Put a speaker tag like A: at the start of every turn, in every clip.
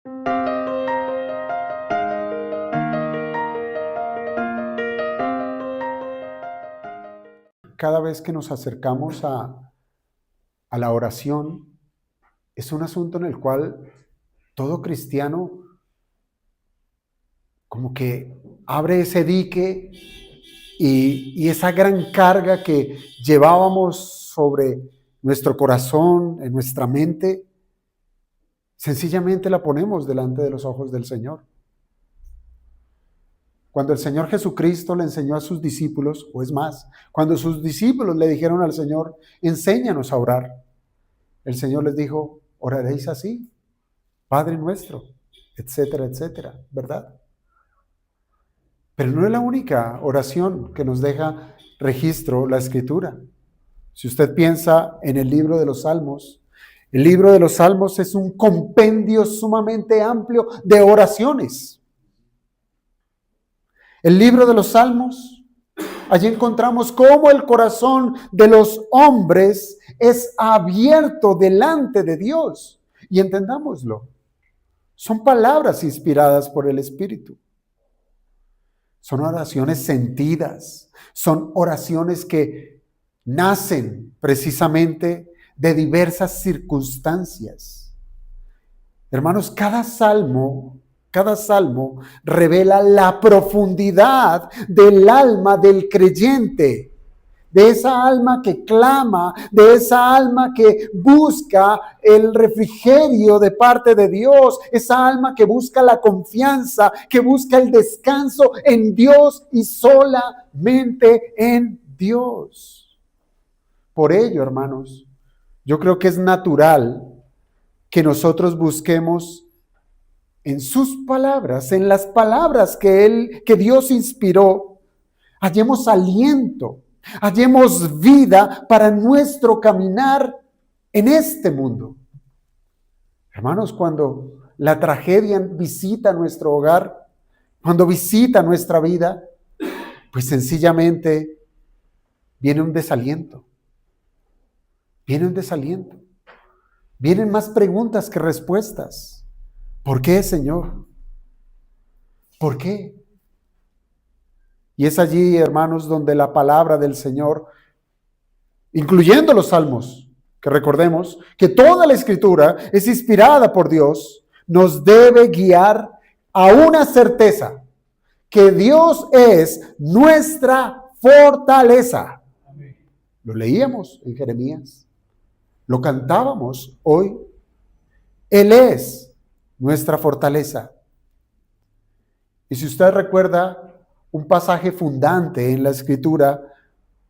A: Cada vez que nos acercamos a la oración, es un asunto en el cual todo cristiano como que abre ese dique y esa gran carga que llevábamos sobre nuestro corazón, en nuestra mente, sencillamente la ponemos delante de los ojos del Señor. Cuando el Señor Jesucristo le enseñó a sus discípulos, o es más, cuando sus discípulos le dijeron al Señor, enséñanos a orar, el Señor les dijo, oraréis así, Padre nuestro, etcétera, etcétera, ¿verdad? Pero no es la única oración que nos deja registro la Escritura. Si usted piensa en el libro de los Salmos, el libro de los Salmos es un compendio sumamente amplio de oraciones. El libro de los Salmos, allí encontramos cómo el corazón de los hombres es abierto delante de Dios. Y entendámoslo, son palabras inspiradas por el Espíritu. Son oraciones sentidas, son oraciones que nacen precisamente de diversas circunstancias. Hermanos, cada salmo revela la profundidad del alma del creyente, de esa alma que clama, de esa alma que busca el refrigerio de parte de Dios, esa alma que busca la confianza, que busca el descanso en Dios y solamente en Dios. Por ello, hermanos, yo creo que es natural que nosotros busquemos en sus palabras, en las palabras que Dios inspiró, hallemos aliento, hallemos vida para nuestro caminar en este mundo. Hermanos, cuando la tragedia visita nuestro hogar, cuando visita nuestra vida, pues sencillamente viene un desaliento. Viene un desaliento. Vienen más preguntas que respuestas. ¿Por qué, Señor? ¿Por qué? Y es allí, hermanos, donde la palabra del Señor, incluyendo los salmos, que recordemos que toda la Escritura es inspirada por Dios, nos debe guiar a una certeza, que Dios es nuestra fortaleza. Amén. Lo leíamos en Jeremías, lo cantábamos hoy. Él es nuestra fortaleza. Y si usted recuerda un pasaje fundante en la Escritura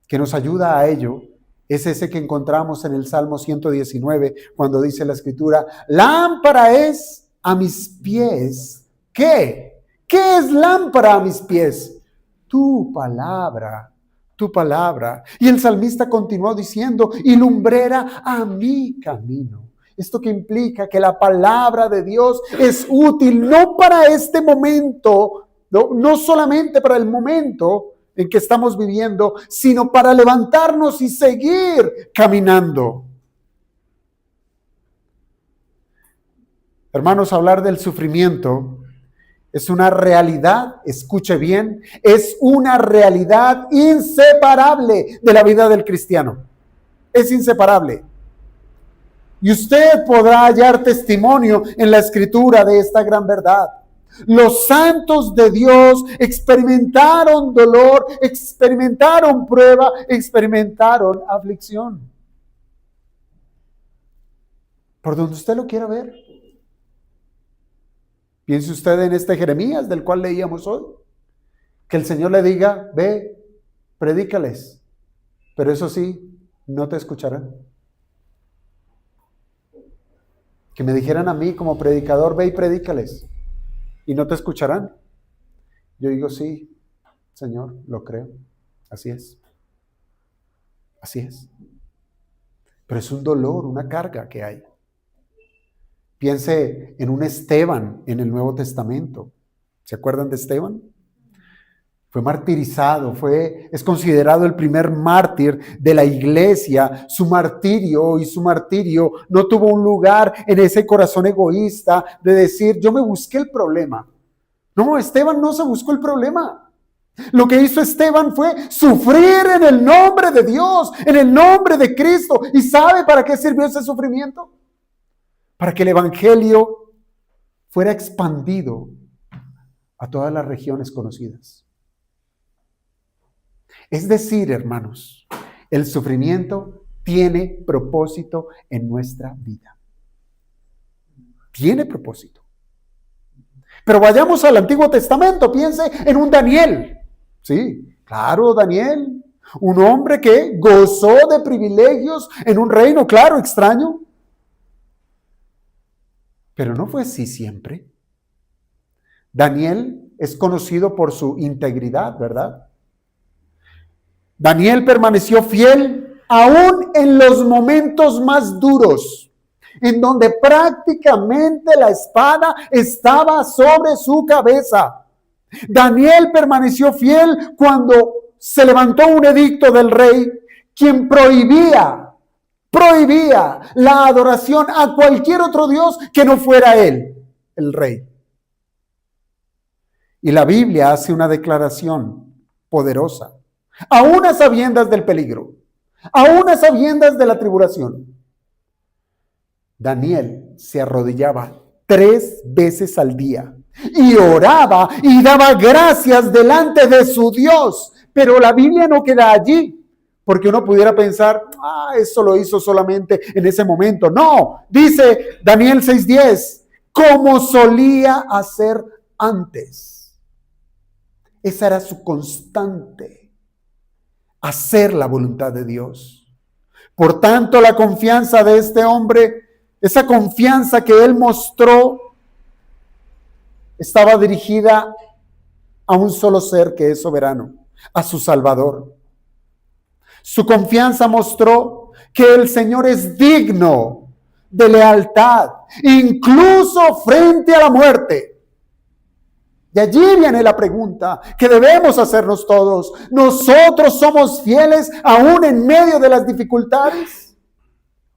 A: que nos ayuda a ello, es ese que encontramos en el Salmo 119, cuando dice la Escritura, lámpara es a mis pies. ¿Qué? ¿Qué es lámpara a mis pies? Tu palabra, tu palabra. Y el salmista continuó diciendo, y lumbrera a mi camino. Esto que implica que la palabra de Dios es útil no para este momento, no solamente para el momento en que estamos viviendo, sino para levantarnos y seguir caminando. Hermanos, hablar del sufrimiento es una realidad, escuche bien, es una realidad inseparable de la vida del cristiano. Es inseparable. Y usted podrá hallar testimonio en la Escritura de esta gran verdad. Los santos de Dios experimentaron dolor, experimentaron prueba, experimentaron aflicción. Por donde usted lo quiera ver. Piense usted en este Jeremías del cual leíamos hoy. Que el Señor le diga, ve, predícales. Pero eso sí, no te escucharán. Que me dijeran a mí como predicador, ve y predícales. Y no te escucharán. Yo digo, sí, Señor, lo creo. Así es. Así es. Pero es un dolor, una carga que hay. Piense en un Esteban en el Nuevo Testamento. ¿Se acuerdan de Esteban? Fue martirizado, es considerado el primer mártir de la iglesia. Su martirio no tuvo un lugar en ese corazón egoísta de decir, yo me busqué el problema. No, Esteban no se buscó el problema. Lo que hizo Esteban fue sufrir en el nombre de Dios, en el nombre de Cristo. ¿Y sabe para qué sirvió ese sufrimiento? Para que el evangelio fuera expandido a todas las regiones conocidas. Es decir, hermanos, el sufrimiento tiene propósito en nuestra vida. Tiene propósito. Pero vayamos al Antiguo Testamento, piense en un Daniel. Sí, claro, Daniel, un hombre que gozó de privilegios en un reino, claro, extraño. Pero no fue así siempre. Daniel es conocido por su integridad, ¿verdad? Daniel permaneció fiel aún en los momentos más duros, en donde prácticamente la espada estaba sobre su cabeza. Daniel permaneció fiel cuando se levantó un edicto del rey, quien prohibía la adoración a cualquier otro Dios que no fuera él, el rey. Y la Biblia hace una declaración poderosa. Aún a sabiendas del peligro, aún a sabiendas de la tribulación, Daniel se arrodillaba 3 veces al día y oraba y daba gracias delante de su Dios. Pero la Biblia no queda allí, porque uno pudiera pensar, eso lo hizo solamente en ese momento. No, dice Daniel 6:10, como solía hacer antes. Esa era su constante. Hacer la voluntad de Dios. Por tanto, la confianza de este hombre, esa confianza que él mostró, estaba dirigida a un solo ser que es soberano, a su Salvador. Su confianza mostró que el Señor es digno de lealtad, incluso frente a la muerte. Y allí viene la pregunta que debemos hacernos todos. ¿Nosotros somos fieles aún en medio de las dificultades?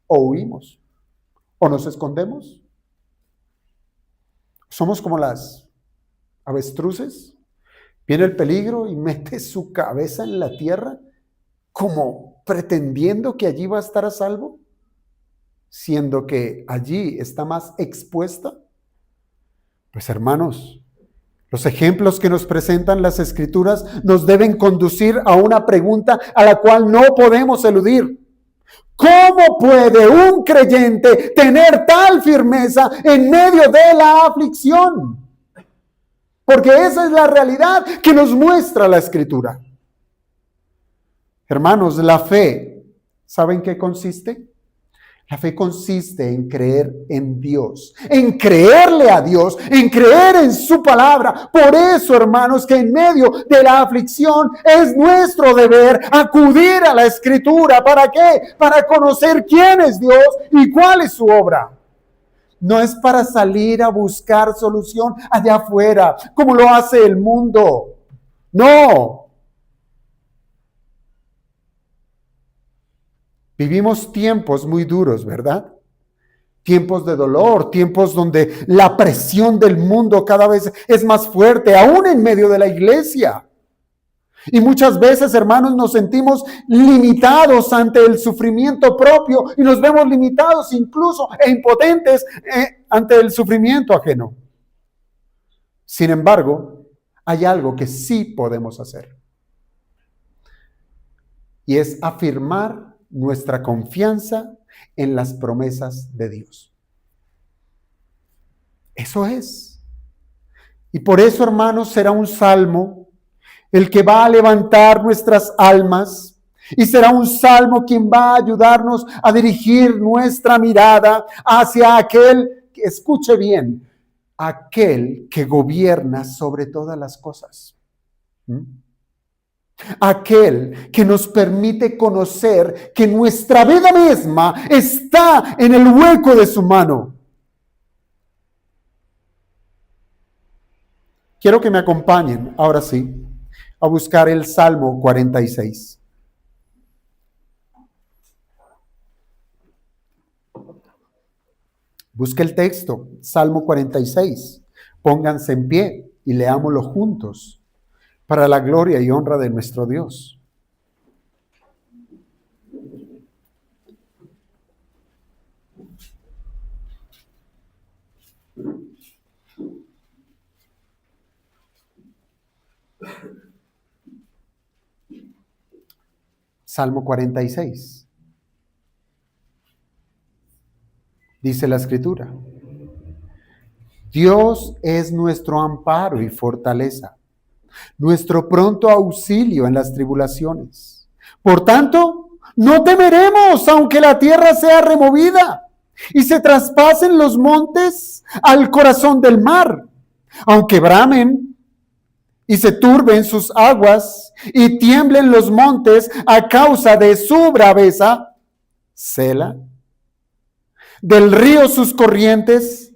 A: ¿O huimos? ¿O nos escondemos? ¿Somos como las avestruces? Viene el peligro y mete su cabeza en la tierra como pretendiendo que allí va a estar a salvo, siendo que allí está más expuesta. Pues hermanos, los ejemplos que nos presentan las Escrituras nos deben conducir a una pregunta a la cual no podemos eludir. ¿Cómo puede un creyente tener tal firmeza en medio de la aflicción? Porque esa es la realidad que nos muestra la Escritura. Hermanos, la fe, ¿saben qué consiste? La fe consiste en creer en Dios, en creerle a Dios, en creer en su palabra. Por eso, hermanos, que en medio de la aflicción es nuestro deber acudir a la Escritura. ¿Para qué? Para conocer quién es Dios y cuál es su obra. No es para salir a buscar solución allá afuera, como lo hace el mundo. No. Vivimos tiempos muy duros, ¿verdad? Tiempos de dolor, tiempos donde la presión del mundo cada vez es más fuerte, aún en medio de la iglesia. Y muchas veces, hermanos, nos sentimos limitados ante el sufrimiento propio y nos vemos limitados incluso e impotentes ante el sufrimiento ajeno. Sin embargo, hay algo que sí podemos hacer. Y es afirmar nuestra confianza en las promesas de Dios. Eso es. Y por eso, hermanos, será un salmo el que va a levantar nuestras almas, y será un salmo quien va a ayudarnos a dirigir nuestra mirada hacia aquel, que escuche bien, aquel que gobierna sobre todas las cosas. Aquel que nos permite conocer que nuestra vida misma está en el hueco de su mano. Quiero que me acompañen, ahora sí, a buscar el Salmo 46. Busque el texto, Salmo 46. Pónganse en pie y leámoslo juntos para la gloria y honra de nuestro Dios. Salmo 46. Dice la Escritura: Dios es nuestro amparo y fortaleza, nuestro pronto auxilio en las tribulaciones. Por tanto, no temeremos, aunque la tierra sea removida y se traspasen los montes al corazón del mar, aunque bramen y se turben sus aguas y tiemblen los montes a causa de su braveza. Sela. Del río sus corrientes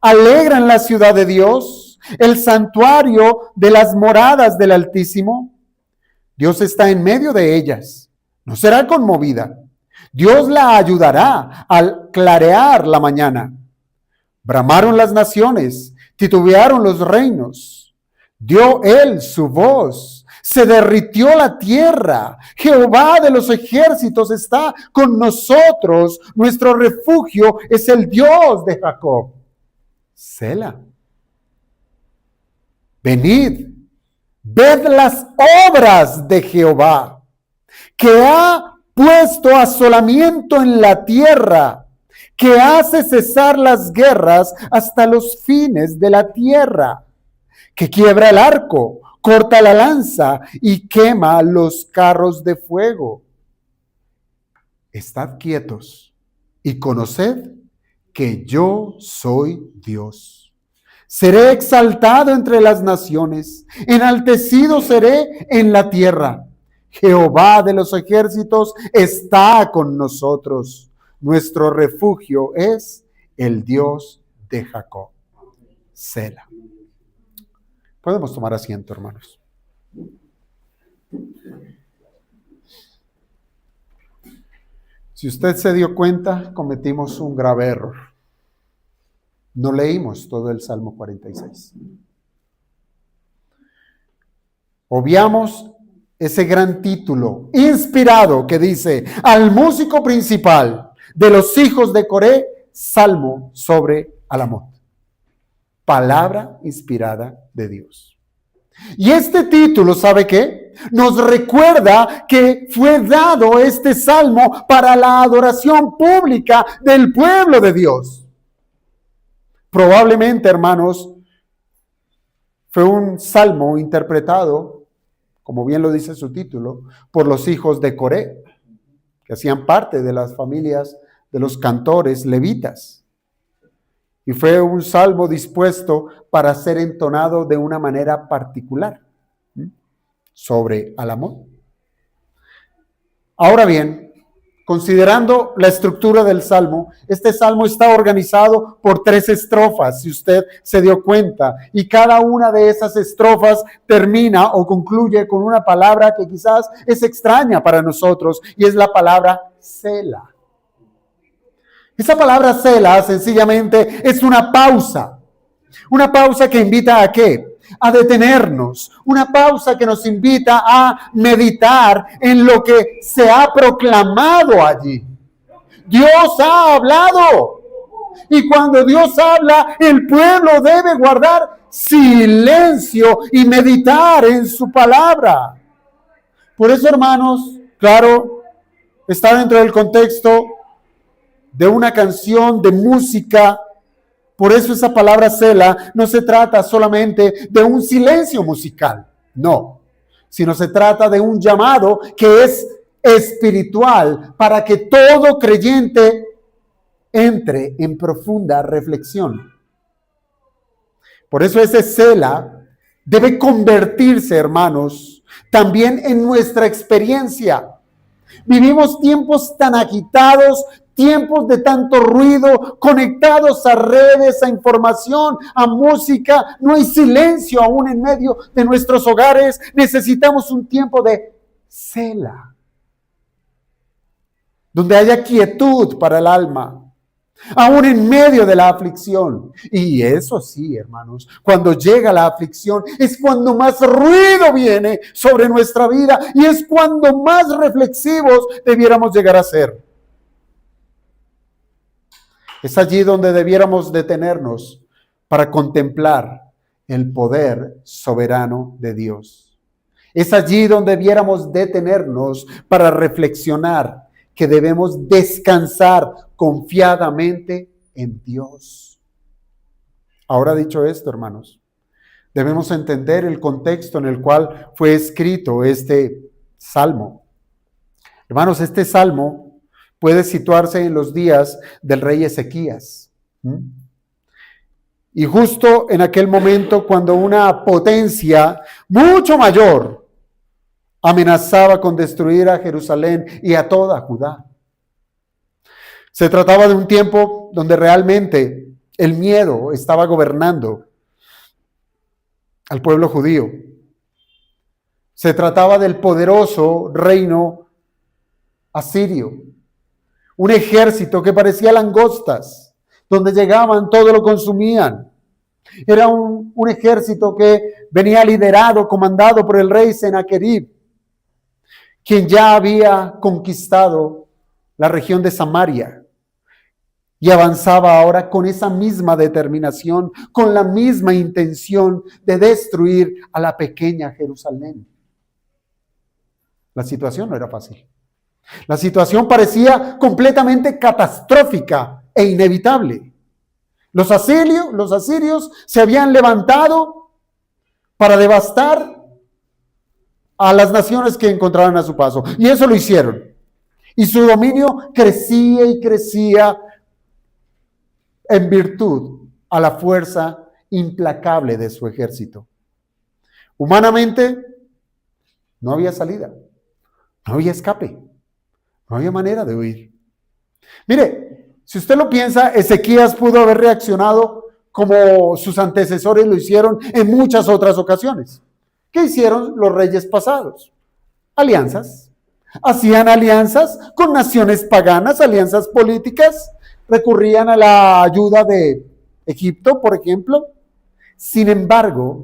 A: alegran la ciudad de Dios, el santuario de las moradas del Altísimo. Dios está en medio de ellas, no será conmovida. Dios la ayudará al clarear la mañana. Bramaron las naciones, titubearon los reinos. Dio él su voz, se derritió la tierra. Jehová de los ejércitos está con nosotros. Nuestro refugio es el Dios de Jacob. Sela. Venid, ved las obras de Jehová, que ha puesto asolamiento en la tierra, que hace cesar las guerras hasta los fines de la tierra, que quiebra el arco, corta la lanza y quema los carros de fuego. Estad quietos y conoced que yo soy Dios. Seré exaltado entre las naciones, enaltecido seré en la tierra. Jehová de los ejércitos está con nosotros. Nuestro refugio es el Dios de Jacob. Sela. Podemos tomar asiento, hermanos. Si usted se dio cuenta, cometimos un grave error. No leímos todo el Salmo 46. Obviamos ese gran título inspirado que dice: al músico principal de los hijos de Coré, Salmo sobre Alamot. Palabra inspirada de Dios. Y este título, ¿sabe qué? Nos recuerda que fue dado este salmo para la adoración pública del pueblo de Dios. Probablemente, hermanos, fue un salmo interpretado, como bien lo dice su título, por los hijos de Coré, que hacían parte de las familias de los cantores levitas. Y fue un salmo dispuesto para ser entonado de una manera particular sobre Alamot. Ahora bien, considerando la estructura del salmo, este salmo está organizado por 3 estrofas, si usted se dio cuenta, y cada una de esas estrofas termina o concluye con una palabra que quizás es extraña para nosotros, y es la palabra Sela. Esa palabra Sela sencillamente es una pausa que invita ¿a qué? A detenernos, una pausa que nos invita a meditar en lo que se ha proclamado allí. Dios ha hablado, y cuando Dios habla, el pueblo debe guardar silencio y meditar en su palabra. Por eso, hermanos, claro, está dentro del contexto de una canción, de música. Por eso esa palabra Sela no se trata solamente de un silencio musical, no, sino se trata de un llamado que es espiritual para que todo creyente entre en profunda reflexión. Por eso ese Sela debe convertirse, hermanos, también en nuestra experiencia. Vivimos tiempos tan agitados, tiempos de tanto ruido, conectados a redes, a información, a música. No hay silencio aún en medio de nuestros hogares. Necesitamos un tiempo de Sela, donde haya quietud para el alma, aún en medio de la aflicción. Y eso sí, hermanos, cuando llega la aflicción es cuando más ruido viene sobre nuestra vida y es cuando más reflexivos debiéramos llegar a ser. Es allí donde debiéramos detenernos para contemplar el poder soberano de Dios. Es allí donde debiéramos detenernos para reflexionar que debemos descansar confiadamente en Dios. Ahora dicho esto, hermanos, debemos entender el contexto en el cual fue escrito este salmo. Hermanos, este salmo puede situarse en los días del rey Ezequías. Y justo en aquel momento cuando una potencia mucho mayor amenazaba con destruir a Jerusalén y a toda Judá. Se trataba de un tiempo donde realmente el miedo estaba gobernando al pueblo judío. Se trataba del poderoso reino asirio, un ejército que parecía langostas, donde llegaban, todo lo consumían. Era un ejército que venía liderado, comandado por el rey Sennacherib, quien ya había conquistado la región de Samaria y avanzaba ahora con esa misma determinación, con la misma intención de destruir a la pequeña Jerusalén. La situación no era fácil. La situación parecía completamente catastrófica e inevitable. Los asirios se habían levantado para devastar a las naciones que encontraban a su paso. Y eso lo hicieron. Y su dominio crecía y crecía en virtud a la fuerza implacable de su ejército. Humanamente, no había salida, no había escape, no había manera de huir. Mire, si usted lo piensa, Ezequías pudo haber reaccionado como sus antecesores lo hicieron en muchas otras ocasiones. ¿Qué hicieron los reyes pasados? Alianzas. Hacían alianzas con naciones paganas, alianzas políticas, recurrían a la ayuda de Egipto, por ejemplo. Sin embargo,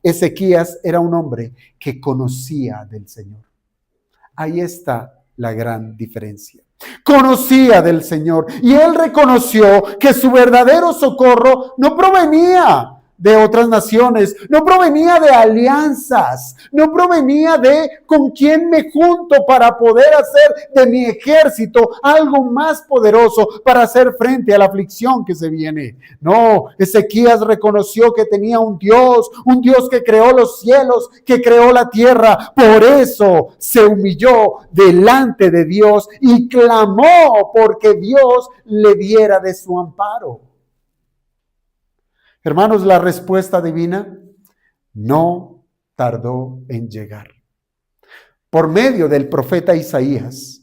A: Ezequías era un hombre que conocía del Señor. Ahí está la gran diferencia. Conocía del Señor y él reconoció que su verdadero socorro no provenía de otras naciones, no provenía de alianzas, no provenía de con quién me junto para poder hacer de mi ejército algo más poderoso para hacer frente a la aflicción que se viene. No, Ezequías reconoció que tenía un Dios que creó los cielos, que creó la tierra. Por eso se humilló delante de Dios y clamó porque Dios le diera de su amparo. Hermanos, la respuesta divina no tardó en llegar. Por medio del profeta Isaías,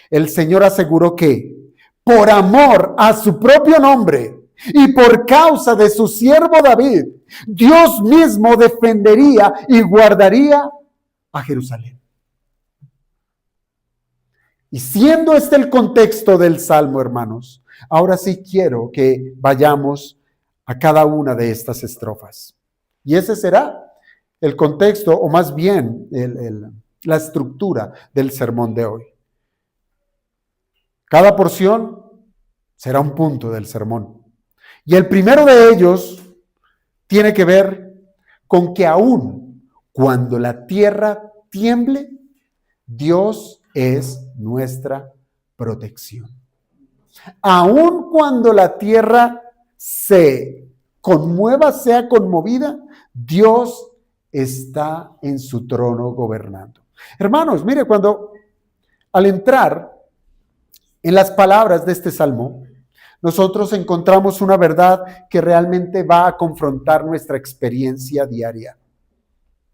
A: el Señor aseguró que, por amor a su propio nombre y por causa de su siervo David, Dios mismo defendería y guardaría a Jerusalén. Y siendo este el contexto del Salmo, hermanos, ahora sí quiero que vayamos a cada una de estas estrofas. Y ese será el contexto, o más bien la estructura del sermón de hoy. Cada porción será un punto del sermón. Y el primero de ellos tiene que ver con que aún cuando la tierra tiemble, Dios es nuestra protección. Aún cuando la tierra se conmueva, sea conmovida, Dios está en su trono gobernando. Hermanos, mire, al entrar en las palabras de este salmo, nosotros encontramos una verdad que realmente va a confrontar nuestra experiencia diaria.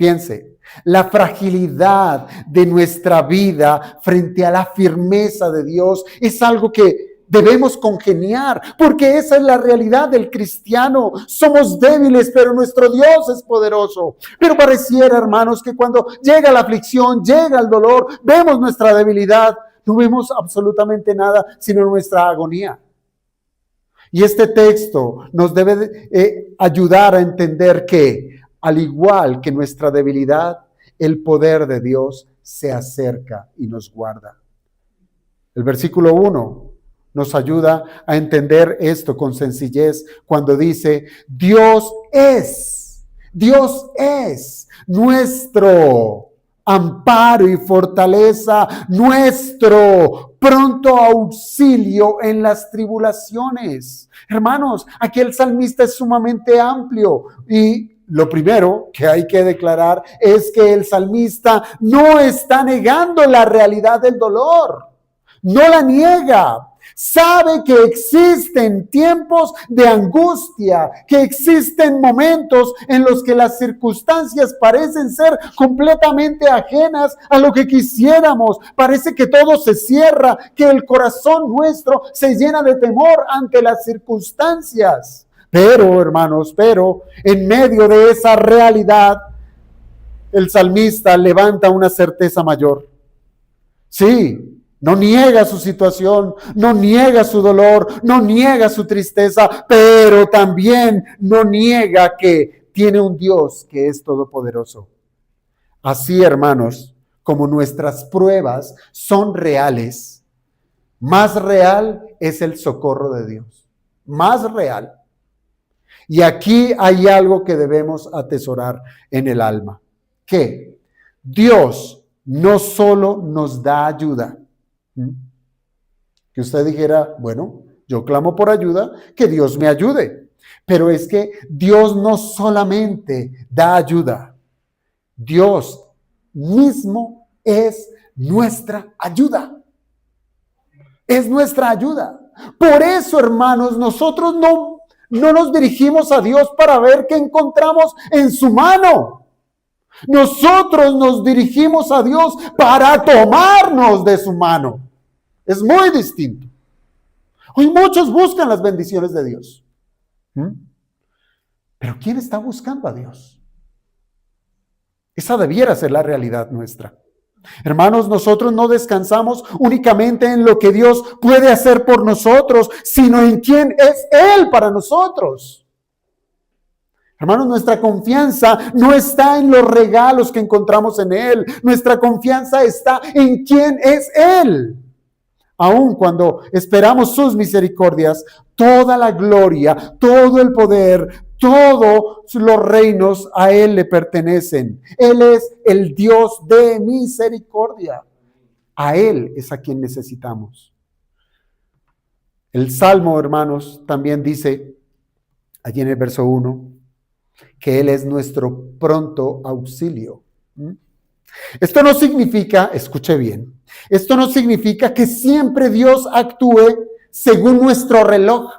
A: Piense, la fragilidad de nuestra vida frente a la firmeza de Dios es algo que debemos congeniar, porque esa es la realidad del cristiano. Somos débiles, pero nuestro Dios es poderoso. Pero pareciera, hermanos, que cuando llega la aflicción, llega el dolor, vemos nuestra debilidad, no vemos absolutamente nada, sino nuestra agonía. Y este texto nos debe ayudar a entender que, al igual que nuestra debilidad, el poder de Dios se acerca y nos guarda. El versículo 1 nos ayuda a entender esto con sencillez cuando dice, Dios es nuestro amparo y fortaleza, nuestro pronto auxilio en las tribulaciones. Hermanos, aquí el salmista es sumamente amplio y lo primero que hay que declarar es que el salmista no está negando la realidad del dolor, no la niega. Sabe que existen tiempos de angustia, que existen momentos en los que las circunstancias parecen ser completamente ajenas a lo que quisiéramos. Parece que todo se cierra, que el corazón nuestro se llena de temor ante las circunstancias. Pero, hermanos, en medio de esa realidad, el salmista levanta una certeza mayor. Sí, no niega su situación, no niega su dolor, no niega su tristeza, pero también no niega que tiene un Dios que es todopoderoso. Así, hermanos, como nuestras pruebas son reales, más real es el socorro de Dios, más real. Y aquí hay algo que debemos atesorar en el alma, que Dios no solo nos da ayuda. Que usted dijera, bueno, yo clamo por ayuda, que Dios me ayude. Pero es que Dios no solamente da ayuda, Dios mismo es nuestra ayuda. Es nuestra ayuda. Por eso, hermanos, nosotros no nos dirigimos a Dios para ver qué encontramos en su mano. Nosotros nos dirigimos a Dios para tomarnos de su mano. Es muy distinto. Hoy muchos buscan las bendiciones de Dios. Pero ¿quién está buscando a Dios? Esa debiera ser la realidad nuestra. Hermanos, nosotros no descansamos únicamente en lo que Dios puede hacer por nosotros, sino en quién es Él para nosotros. Hermanos, nuestra confianza no está en los regalos que encontramos en Él. Nuestra confianza está en quién es Él. Aun cuando esperamos sus misericordias, toda la gloria, todo el poder, todos los reinos a Él le pertenecen. Él es el Dios de misericordia. A Él es a quien necesitamos. El Salmo, hermanos, también dice, allí en el verso 1, que Él es nuestro pronto auxilio. Esto no significa, escuche bien, esto no significa que siempre Dios actúe según nuestro reloj,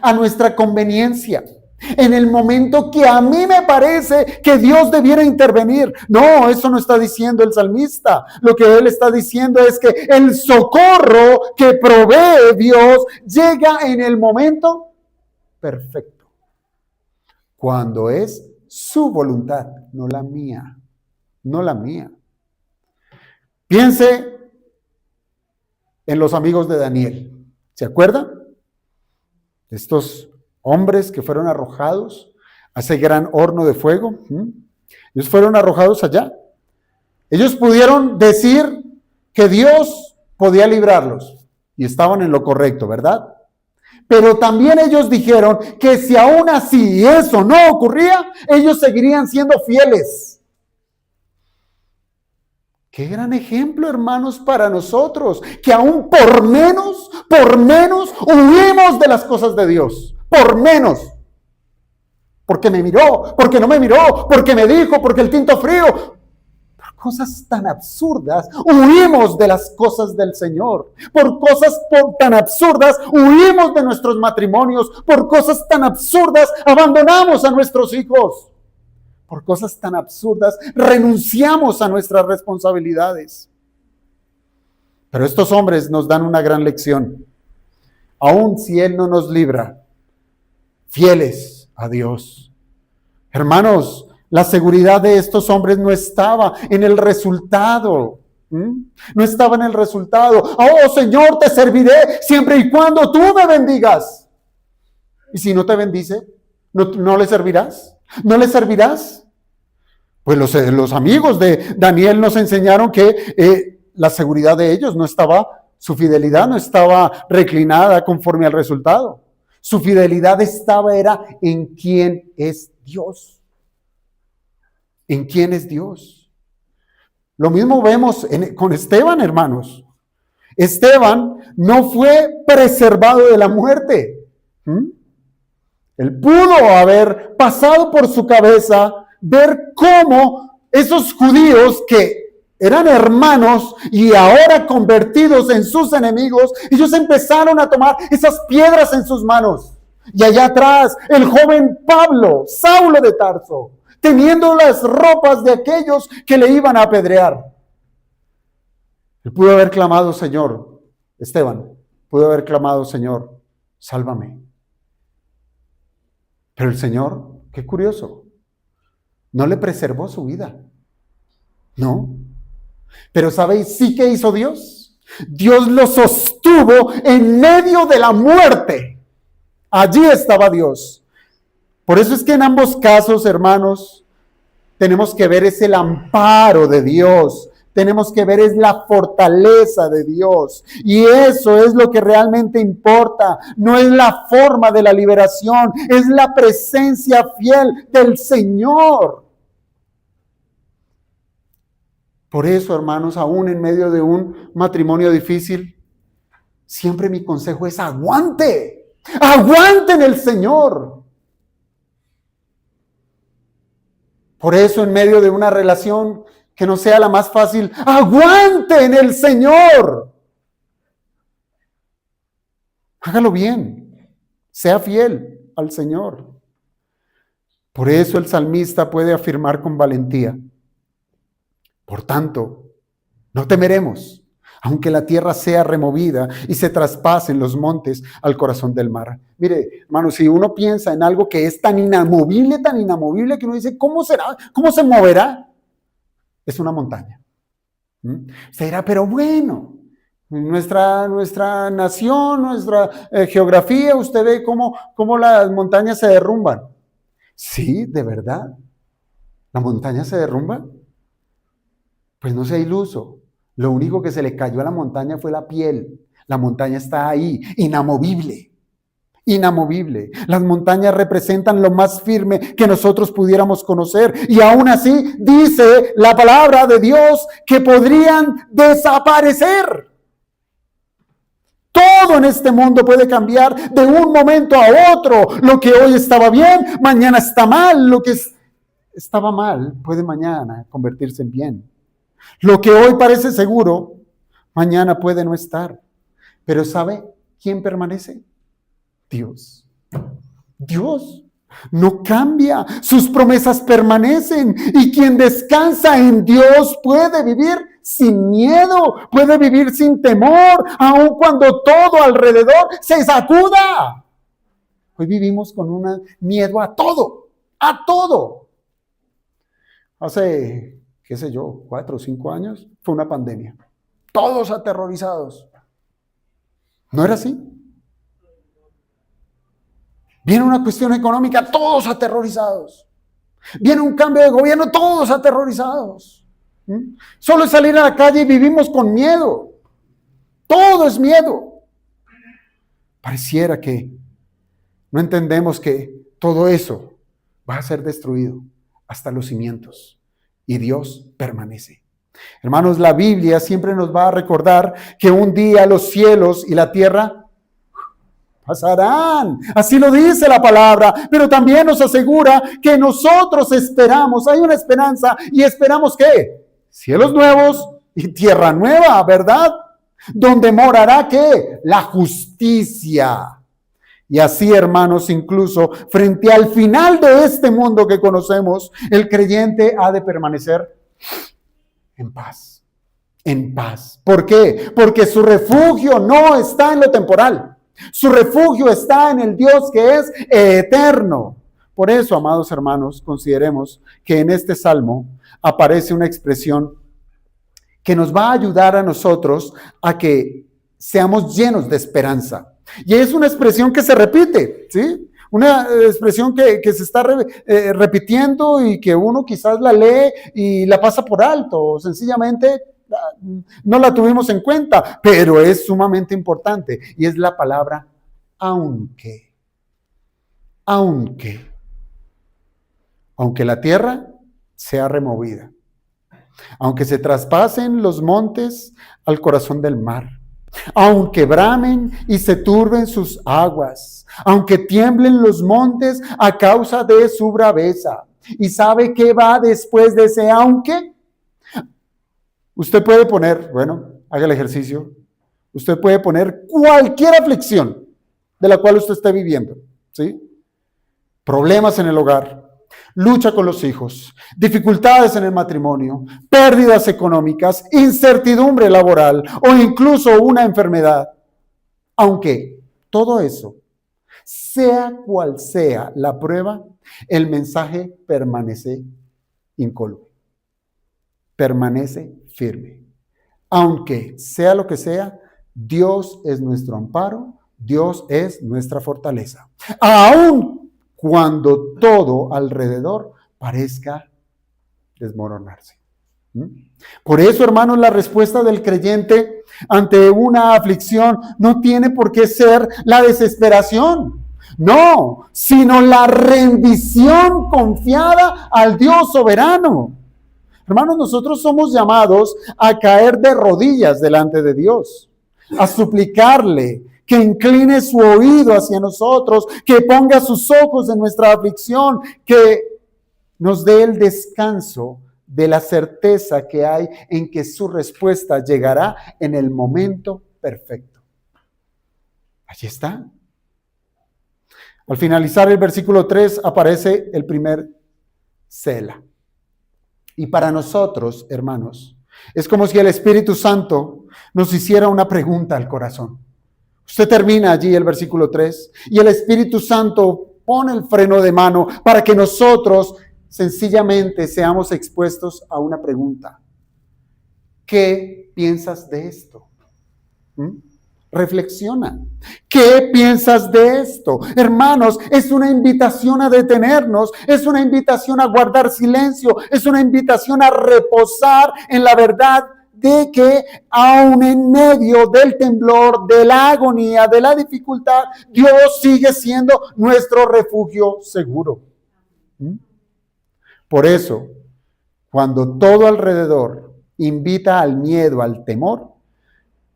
A: a nuestra conveniencia, en el momento que a mí me parece que Dios debiera intervenir. No, eso no está diciendo el salmista. Lo que él está diciendo es que el socorro que provee Dios llega en el momento perfecto, cuando es su voluntad, no la mía. No la mía. Piense en los amigos de Daniel. ¿Se acuerdan? Estos hombres que fueron arrojados a ese gran horno de fuego. Ellos fueron arrojados allá. Ellos pudieron decir que Dios podía librarlos y estaban en lo correcto, ¿verdad? Pero también ellos dijeron que si aún así eso no ocurría, ellos seguirían siendo fieles. Qué gran ejemplo, hermanos, para nosotros, que aún por menos, huimos de las cosas de Dios. Por menos. Porque me miró, porque no me miró, porque me dijo, porque el tinto frío. Por cosas tan absurdas, huimos de las cosas del Señor. Por cosas tan absurdas, huimos de nuestros matrimonios. Por cosas tan absurdas, abandonamos a nuestros hijos. por cosas tan absurdas, renunciamos a nuestras responsabilidades. Pero estos hombres nos dan una gran lección. Aun si Él no nos libra, fieles a Dios. Hermanos, la seguridad de estos hombres no estaba en el resultado. No estaba en el resultado. Oh, Señor, te serviré siempre y cuando tú me bendigas. Y si no te bendice, ¿no le servirás? ¿No le servirás? Pues los amigos de Daniel nos enseñaron que la seguridad de ellos no estaba, su fidelidad no estaba reclinada conforme al resultado. Su fidelidad era en quién es Dios. ¿En quién es Dios? Lo mismo vemos con Esteban, hermanos. Esteban no fue preservado de la muerte. Él pudo haber pasado por su cabeza ver cómo esos judíos que eran hermanos y ahora convertidos en sus enemigos, ellos empezaron a tomar esas piedras en sus manos. Y allá atrás, el joven Pablo, Saulo de Tarso, teniendo las ropas de aquellos que le iban a apedrear. Él pudo haber clamado, Señor, Esteban, pudo haber clamado, Señor, sálvame. Pero el Señor, qué curioso, no le preservó su vida. No. Pero ¿sabéis sí que hizo Dios? Dios lo sostuvo en medio de la muerte. Allí estaba Dios. Por eso es que en ambos casos, hermanos, tenemos que ver es el amparo de Dios. Tenemos que ver es la fortaleza de Dios. Y eso es lo que realmente importa. No es la forma de la liberación, es la presencia fiel del Señor. Por eso, hermanos, aún en medio de un matrimonio difícil, siempre mi consejo es aguante. Aguante en el Señor. Por eso, en medio de una relación que no sea la más fácil, aguante en el Señor. Hágalo bien. Sea fiel al Señor. Por eso el salmista puede afirmar con valentía: por tanto, no temeremos, aunque la tierra sea removida y se traspasen los montes al corazón del mar. Mire, hermano, si uno piensa en algo que es tan inamovible, que uno dice, ¿cómo será? ¿Cómo se moverá? Es una montaña. Usted dirá, pero bueno, nuestra nación, nuestra geografía, usted ve cómo las montañas se derrumban. Sí, de verdad. ¿La montaña se derrumba? Pues no sea iluso. Lo único que se le cayó a la montaña fue la piel. La montaña está ahí, inamovible. Inamovible. Las montañas representan lo más firme que nosotros pudiéramos conocer. Y aún así dice la palabra de Dios que podrían desaparecer. Todo en este mundo puede cambiar de un momento a otro. Lo que hoy estaba bien, mañana está mal. Lo que estaba mal puede mañana convertirse en bien. Lo que hoy parece seguro, mañana puede no estar. Pero ¿sabe quién permanece? Dios. Dios no cambia, sus promesas permanecen, y quien descansa en Dios puede vivir sin miedo, puede vivir sin temor, aun cuando todo alrededor se sacuda. Hoy vivimos con un miedo a todo, a todo. Hace, qué sé yo, 4 o 5 años, fue una pandemia. Todos aterrorizados. ¿No era así? Viene una cuestión económica, todos aterrorizados. Viene un cambio de gobierno, todos aterrorizados. Solo es salir a la calle y vivimos con miedo. Todo es miedo. Pareciera que no entendemos que todo eso va a ser destruido hasta los cimientos y Dios permanece. Hermanos, la Biblia siempre nos va a recordar que un día los cielos y la tierra pasarán, así lo dice la palabra, pero también nos asegura que nosotros esperamos, hay una esperanza, y esperamos ¿qué? Cielos nuevos y tierra nueva, ¿verdad? Donde morará ¿qué? La justicia. Y así, hermanos, incluso frente al final de este mundo que conocemos, el creyente ha de permanecer en paz. En paz. ¿Por qué? Porque su refugio no está en lo temporal. Su refugio está en el Dios que es eterno. Por eso, amados hermanos, consideremos que en este salmo aparece una expresión que nos va a ayudar a nosotros a que seamos llenos de esperanza. Y es una expresión que se repite, ¿sí? Una expresión que se está repitiendo y que uno quizás la lee y la pasa por alto, o sencillamente no la tuvimos en cuenta, pero es sumamente importante, y es la palabra aunque. Aunque la tierra sea removida, aunque se traspasen los montes al corazón del mar, aunque bramen y se turben sus aguas, aunque tiemblen los montes a causa de su braveza. ¿Y sabe qué va después de ese aunque? Usted puede poner, bueno, haga el ejercicio, usted puede poner cualquier aflicción de la cual usted esté viviendo, ¿sí? Problemas en el hogar, lucha con los hijos, dificultades en el matrimonio, pérdidas económicas, incertidumbre laboral o incluso una enfermedad. Aunque todo eso, sea cual sea la prueba, el mensaje permanece incólume, permanece firme. Aunque sea lo que sea, Dios es nuestro amparo, Dios es nuestra fortaleza. Aún cuando todo alrededor parezca desmoronarse. Por eso, hermanos, la respuesta del creyente ante una aflicción no tiene por qué ser la desesperación, no, sino la rendición confiada al Dios soberano. Hermanos, nosotros somos llamados a caer de rodillas delante de Dios, a suplicarle que incline su oído hacia nosotros, que ponga sus ojos en nuestra aflicción, que nos dé el descanso de la certeza que hay en que su respuesta llegará en el momento perfecto. Allí está. Al finalizar el versículo 3 aparece el primer Sela. Y para nosotros, hermanos, es como si el Espíritu Santo nos hiciera una pregunta al corazón. Usted termina allí el versículo 3 y el Espíritu Santo pone el freno de mano para que nosotros sencillamente seamos expuestos a una pregunta. ¿Qué piensas de esto? Reflexiona. ¿Qué piensas de esto? Hermanos, es una invitación a detenernos, es una invitación a guardar silencio, es una invitación a reposar en la verdad de que aún en medio del temblor, de la agonía, de la dificultad, Dios sigue siendo nuestro refugio seguro. Por eso, cuando todo alrededor invita al miedo, al temor,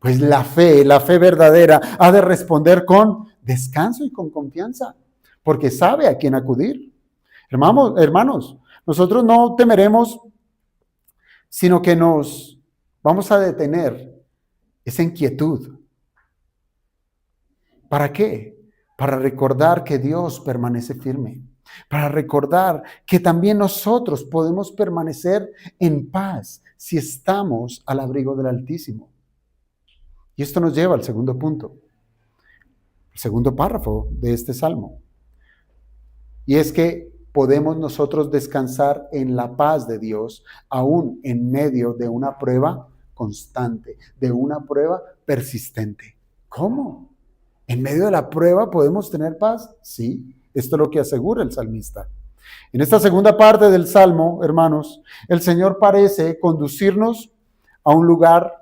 A: pues la fe verdadera ha de responder con descanso y con confianza, porque sabe a quién acudir. Hermanos, nosotros no temeremos, sino que nos vamos a detener esa inquietud. ¿Para qué? Para recordar que Dios permanece firme, para recordar que también nosotros podemos permanecer en paz si estamos al abrigo del Altísimo. Y esto nos lleva al segundo punto, el segundo párrafo de este salmo. Y es que podemos nosotros descansar en la paz de Dios, aún en medio de una prueba constante, de una prueba persistente. ¿Cómo? ¿En medio de la prueba podemos tener paz? Sí, esto es lo que asegura el salmista. En esta segunda parte del salmo, hermanos, el Señor parece conducirnos a un lugar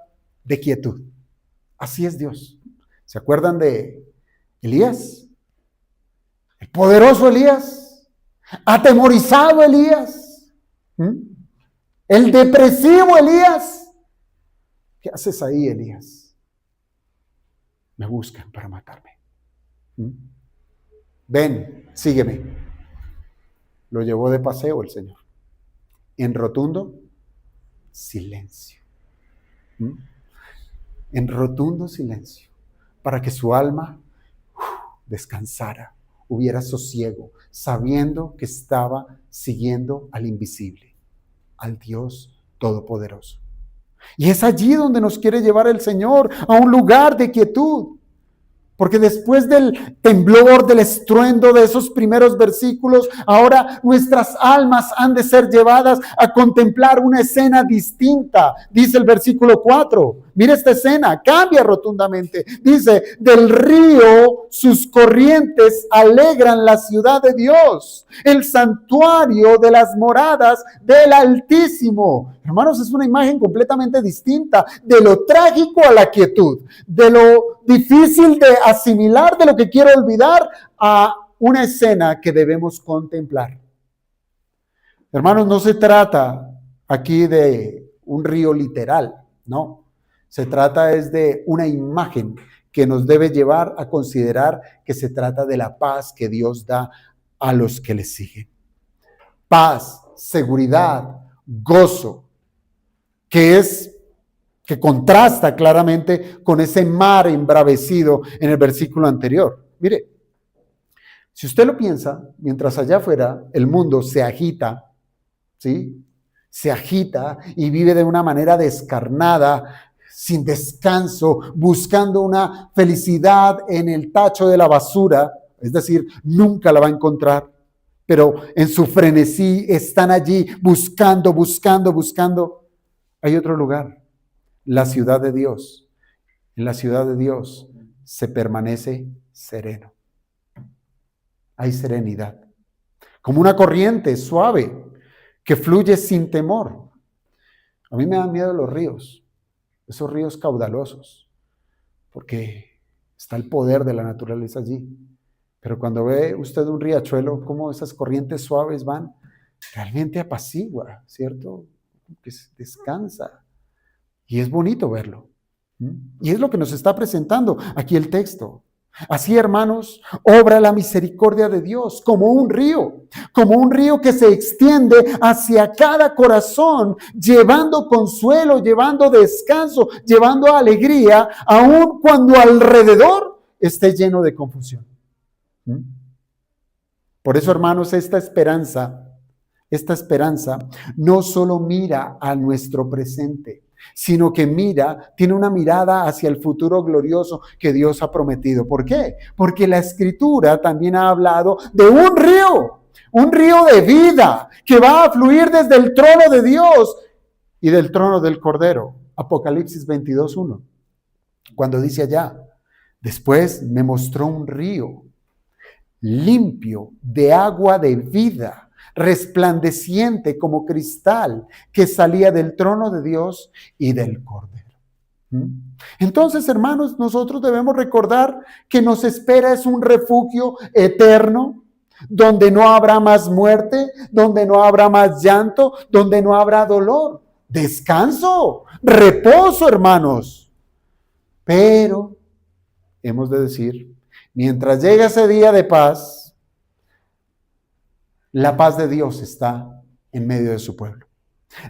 A: de quietud. Así es Dios. ¿Se acuerdan de Elías? El poderoso Elías, atemorizado Elías, el depresivo Elías. ¿Qué haces ahí, Elías? Me buscan para matarme. Ven, sígueme. Lo llevó de paseo el Señor. En rotundo silencio. En rotundo silencio. Para que su alma descansara, hubiera sosiego, sabiendo que estaba siguiendo al invisible, al Dios Todopoderoso. Y es allí donde nos quiere llevar el Señor, a un lugar de quietud. Porque después del temblor, del estruendo de esos primeros versículos, ahora nuestras almas han de ser llevadas a contemplar una escena distinta. Dice el versículo 4. Mira esta escena, cambia rotundamente. Dice, del río sus corrientes alegran la ciudad de Dios, el santuario de las moradas del Altísimo. Hermanos, es una imagen completamente distinta, de lo trágico a la quietud, de lo difícil de asimilar, de lo que quiero olvidar, a una escena que debemos contemplar. Hermanos, no se trata aquí de un río literal, no. Se trata es de una imagen que nos debe llevar a considerar que se trata de la paz que Dios da a los que le siguen. Paz, seguridad, gozo, que contrasta claramente con ese mar embravecido en el versículo anterior. Mire, si usted lo piensa, mientras allá afuera el mundo se agita, ¿sí? Se agita y vive de una manera descarnada, sin descanso, buscando una felicidad en el tacho de la basura, es decir, nunca la va a encontrar, pero en su frenesí están allí buscando. Hay otro lugar, la ciudad de Dios. En la ciudad de Dios se permanece sereno. Hay serenidad, como una corriente suave que fluye sin temor. A mí me dan miedo los ríos, esos ríos caudalosos, porque está el poder de la naturaleza allí. Pero cuando ve usted un riachuelo, cómo esas corrientes suaves van, realmente apacigua, ¿cierto? Que descansa. Y es bonito verlo. Y es lo que nos está presentando aquí el texto. Así, hermanos, obra la misericordia de Dios como un río que se extiende hacia cada corazón, llevando consuelo, llevando descanso, llevando alegría, aun cuando alrededor esté lleno de confusión. Por eso, hermanos, esta esperanza no solo mira a nuestro presente, sino que tiene una mirada hacia el futuro glorioso que Dios ha prometido. ¿Por qué? Porque la Escritura también ha hablado de un río de vida que va a fluir desde el trono de Dios y del trono del Cordero. Apocalipsis 22:1, cuando dice allá, después me mostró un río limpio de agua de vida, resplandeciente como cristal, que salía del trono de Dios y del Cordero. Entonces, hermanos, nosotros debemos recordar que nos espera es un refugio eterno, donde no habrá más muerte, donde no habrá más llanto, donde no habrá dolor. Descanso, reposo, hermanos. Pero hemos de decir, mientras llega ese día de paz, la paz de Dios está en medio de su pueblo.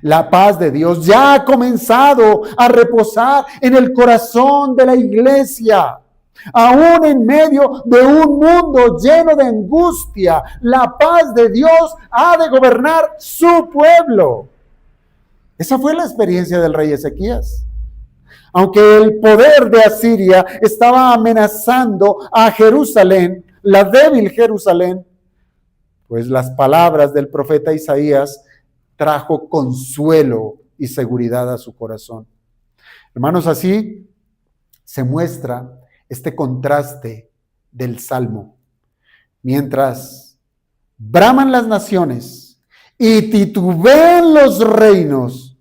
A: La paz de Dios ya ha comenzado a reposar en el corazón de la iglesia. Aún en medio de un mundo lleno de angustia, la paz de Dios ha de gobernar su pueblo. Esa fue la experiencia del rey Ezequías. Aunque el poder de Asiria estaba amenazando a Jerusalén, la débil Jerusalén, pues las palabras del profeta Isaías trajo consuelo y seguridad a su corazón. Hermanos, así se muestra este contraste del Salmo. Mientras braman las naciones y titubean los reinos,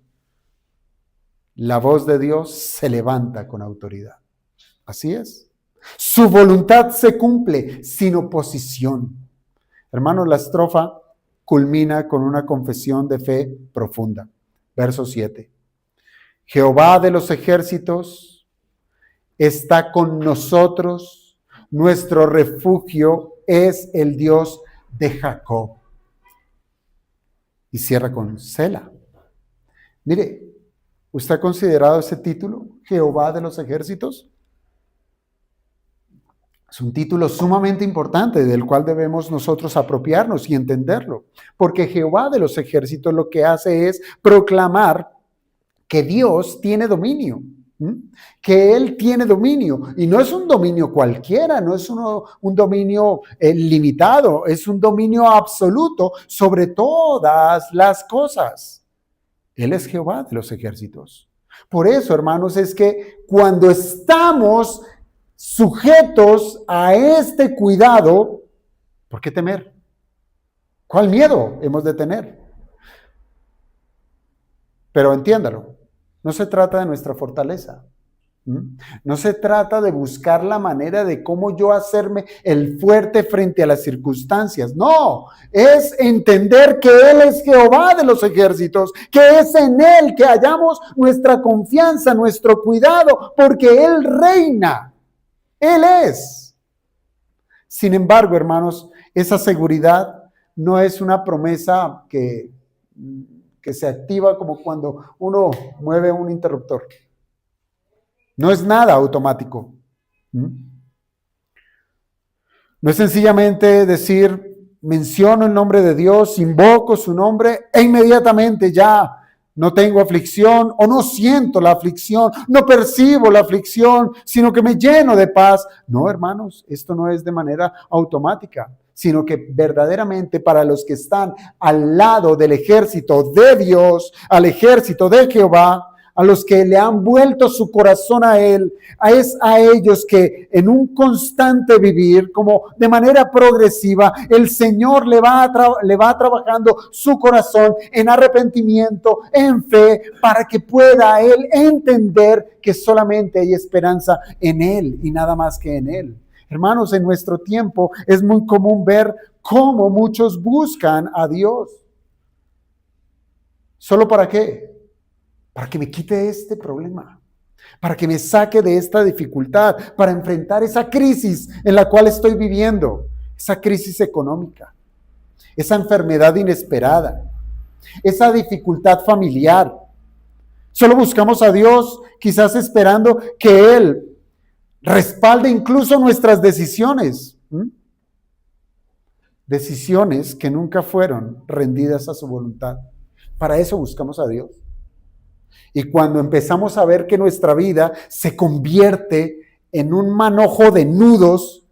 A: la voz de Dios se levanta con autoridad. Así es. Su voluntad se cumple sin oposición. Hermanos, la estrofa culmina con una confesión de fe profunda. Verso 7. Jehová de los ejércitos está con nosotros, nuestro refugio es el Dios de Jacob. Y cierra con Sela. Mire, ¿usted ha considerado ese título, Jehová de los ejércitos? Es un título sumamente importante del cual debemos nosotros apropiarnos y entenderlo, porque Jehová de los ejércitos lo que hace es proclamar que Dios tiene dominio, que Él tiene dominio, y no es un dominio cualquiera, no es un dominio limitado, es un dominio absoluto sobre todas las cosas. Él es Jehová de los ejércitos. Por eso, hermanos, es que cuando estamos sujetos a este cuidado, ¿por qué temer? ¿Cuál miedo hemos de tener? Pero entiéndalo, no se trata de nuestra fortaleza. No se trata de buscar la manera de cómo yo hacerme el fuerte frente a las circunstancias. No, es entender que Él es Jehová de los ejércitos, que es en Él que hallamos nuestra confianza, nuestro cuidado, porque Él reina. Él es. Sin embargo, hermanos, esa seguridad no es una promesa que se activa como cuando uno mueve un interruptor. No es nada automático. No es sencillamente decir, menciono el nombre de Dios, invoco su nombre e inmediatamente ya no tengo aflicción o no siento la aflicción, no percibo la aflicción, sino que me lleno de paz. No, hermanos, esto no es de manera automática, sino que verdaderamente para los que están al lado del ejército de Dios, al ejército de Jehová, a los que le han vuelto su corazón a Él, es a ellos que en un constante vivir, como de manera progresiva, el Señor le va trabajando su corazón en arrepentimiento, en fe, para que pueda Él entender que solamente hay esperanza en Él y nada más que en Él. Hermanos, en nuestro tiempo es muy común ver cómo muchos buscan a Dios. ¿Solo para qué? Para que me quite este problema, para que me saque de esta dificultad, para enfrentar esa crisis en la cual estoy viviendo, esa crisis económica, esa enfermedad inesperada, esa dificultad familiar. Solo buscamos a Dios quizás esperando que Él respalde incluso nuestras decisiones, decisiones que nunca fueron rendidas a su voluntad. Para eso buscamos a Dios. Y cuando empezamos a ver que nuestra vida se convierte en un manojo de nudos,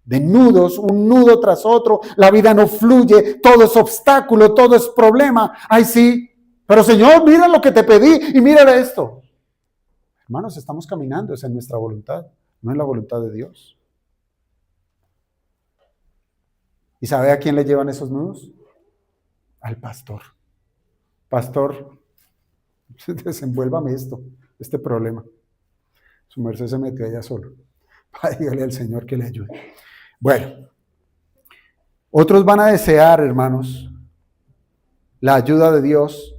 A: un nudo tras otro, la vida no fluye, todo es obstáculo, todo es problema. Ay, sí, pero Señor, mira lo que te pedí y mira esto. Hermanos, estamos caminando, es en nuestra voluntad, no en la voluntad de Dios. ¿Y sabe a quién le llevan esos nudos? Al pastor. Pastor, desenvuélvame este problema. Su merced se metió allá solo. Dígale al Señor que le ayude. Bueno, otros van a desear, hermanos, la ayuda de Dios,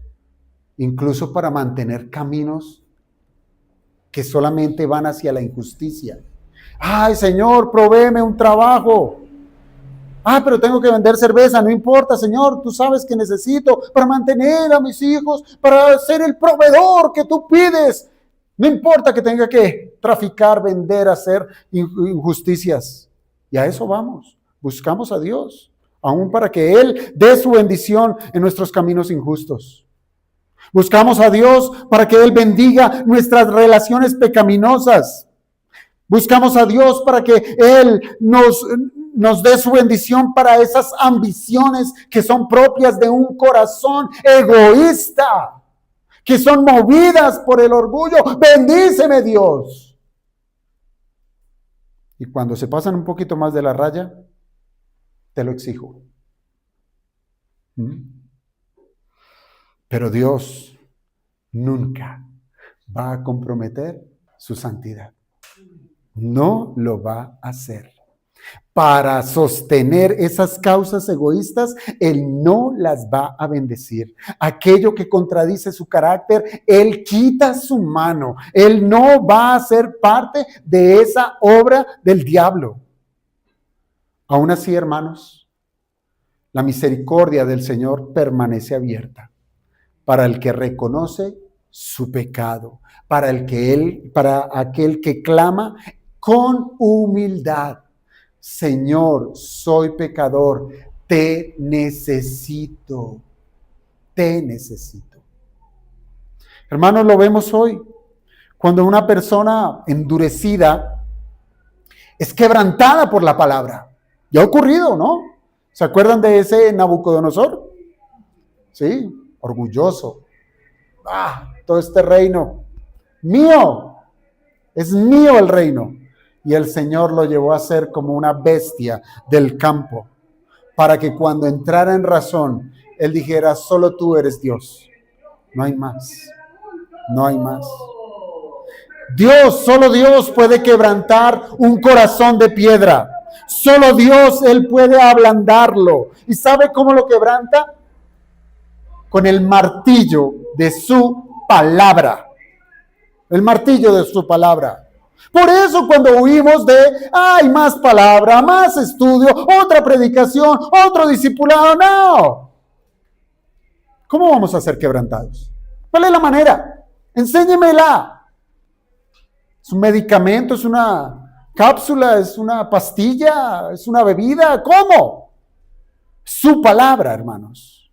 A: incluso para mantener caminos que solamente van hacia la injusticia. Ay, Señor, provéeme un trabajo. Pero tengo que vender cerveza, no importa, Señor, tú sabes que necesito para mantener a mis hijos, para ser el proveedor que tú pides. No importa que tenga que traficar, vender, hacer injusticias. Y a eso vamos, buscamos a Dios, aún para que Él dé su bendición en nuestros caminos injustos. Buscamos a Dios para que Él bendiga nuestras relaciones pecaminosas. Buscamos a Dios para que Él nos dé su bendición para esas ambiciones que son propias de un corazón egoísta, que son movidas por el orgullo. Bendíceme, Dios. Y cuando se pasan un poquito más de la raya, te lo exijo. Pero Dios nunca va a comprometer su santidad. No lo va a hacer. Para sostener esas causas egoístas, Él no las va a bendecir. Aquello que contradice su carácter, Él quita su mano. Él no va a ser parte de esa obra del diablo. Aún así, hermanos, la misericordia del Señor permanece abierta para el que reconoce su pecado, para aquel que clama con humildad. Señor, soy pecador, te necesito, te necesito. Hermanos, lo vemos hoy. Cuando una persona endurecida es quebrantada por la palabra. Ya ha ocurrido, ¿no? ¿Se acuerdan de ese Nabucodonosor? Sí, orgulloso. Todo este reino, mío, es mío el reino. Y el Señor lo llevó a ser como una bestia del campo, para que cuando entrara en razón, Él dijera, solo tú eres Dios. No hay más. No hay más. Solo Dios puede quebrantar un corazón de piedra. Solo Dios, Él puede ablandarlo. ¿Y sabe cómo lo quebranta? Con el martillo de su palabra. El martillo de su palabra. Por eso cuando huimos de, más palabra, más estudio, otra predicación, otro discipulado, no. ¿Cómo vamos a ser quebrantados? ¿Cuál es la manera? Enséñemela. ¿Es un medicamento? ¿Es una cápsula? ¿Es una pastilla? ¿Es una bebida? ¿Cómo? Su palabra, hermanos.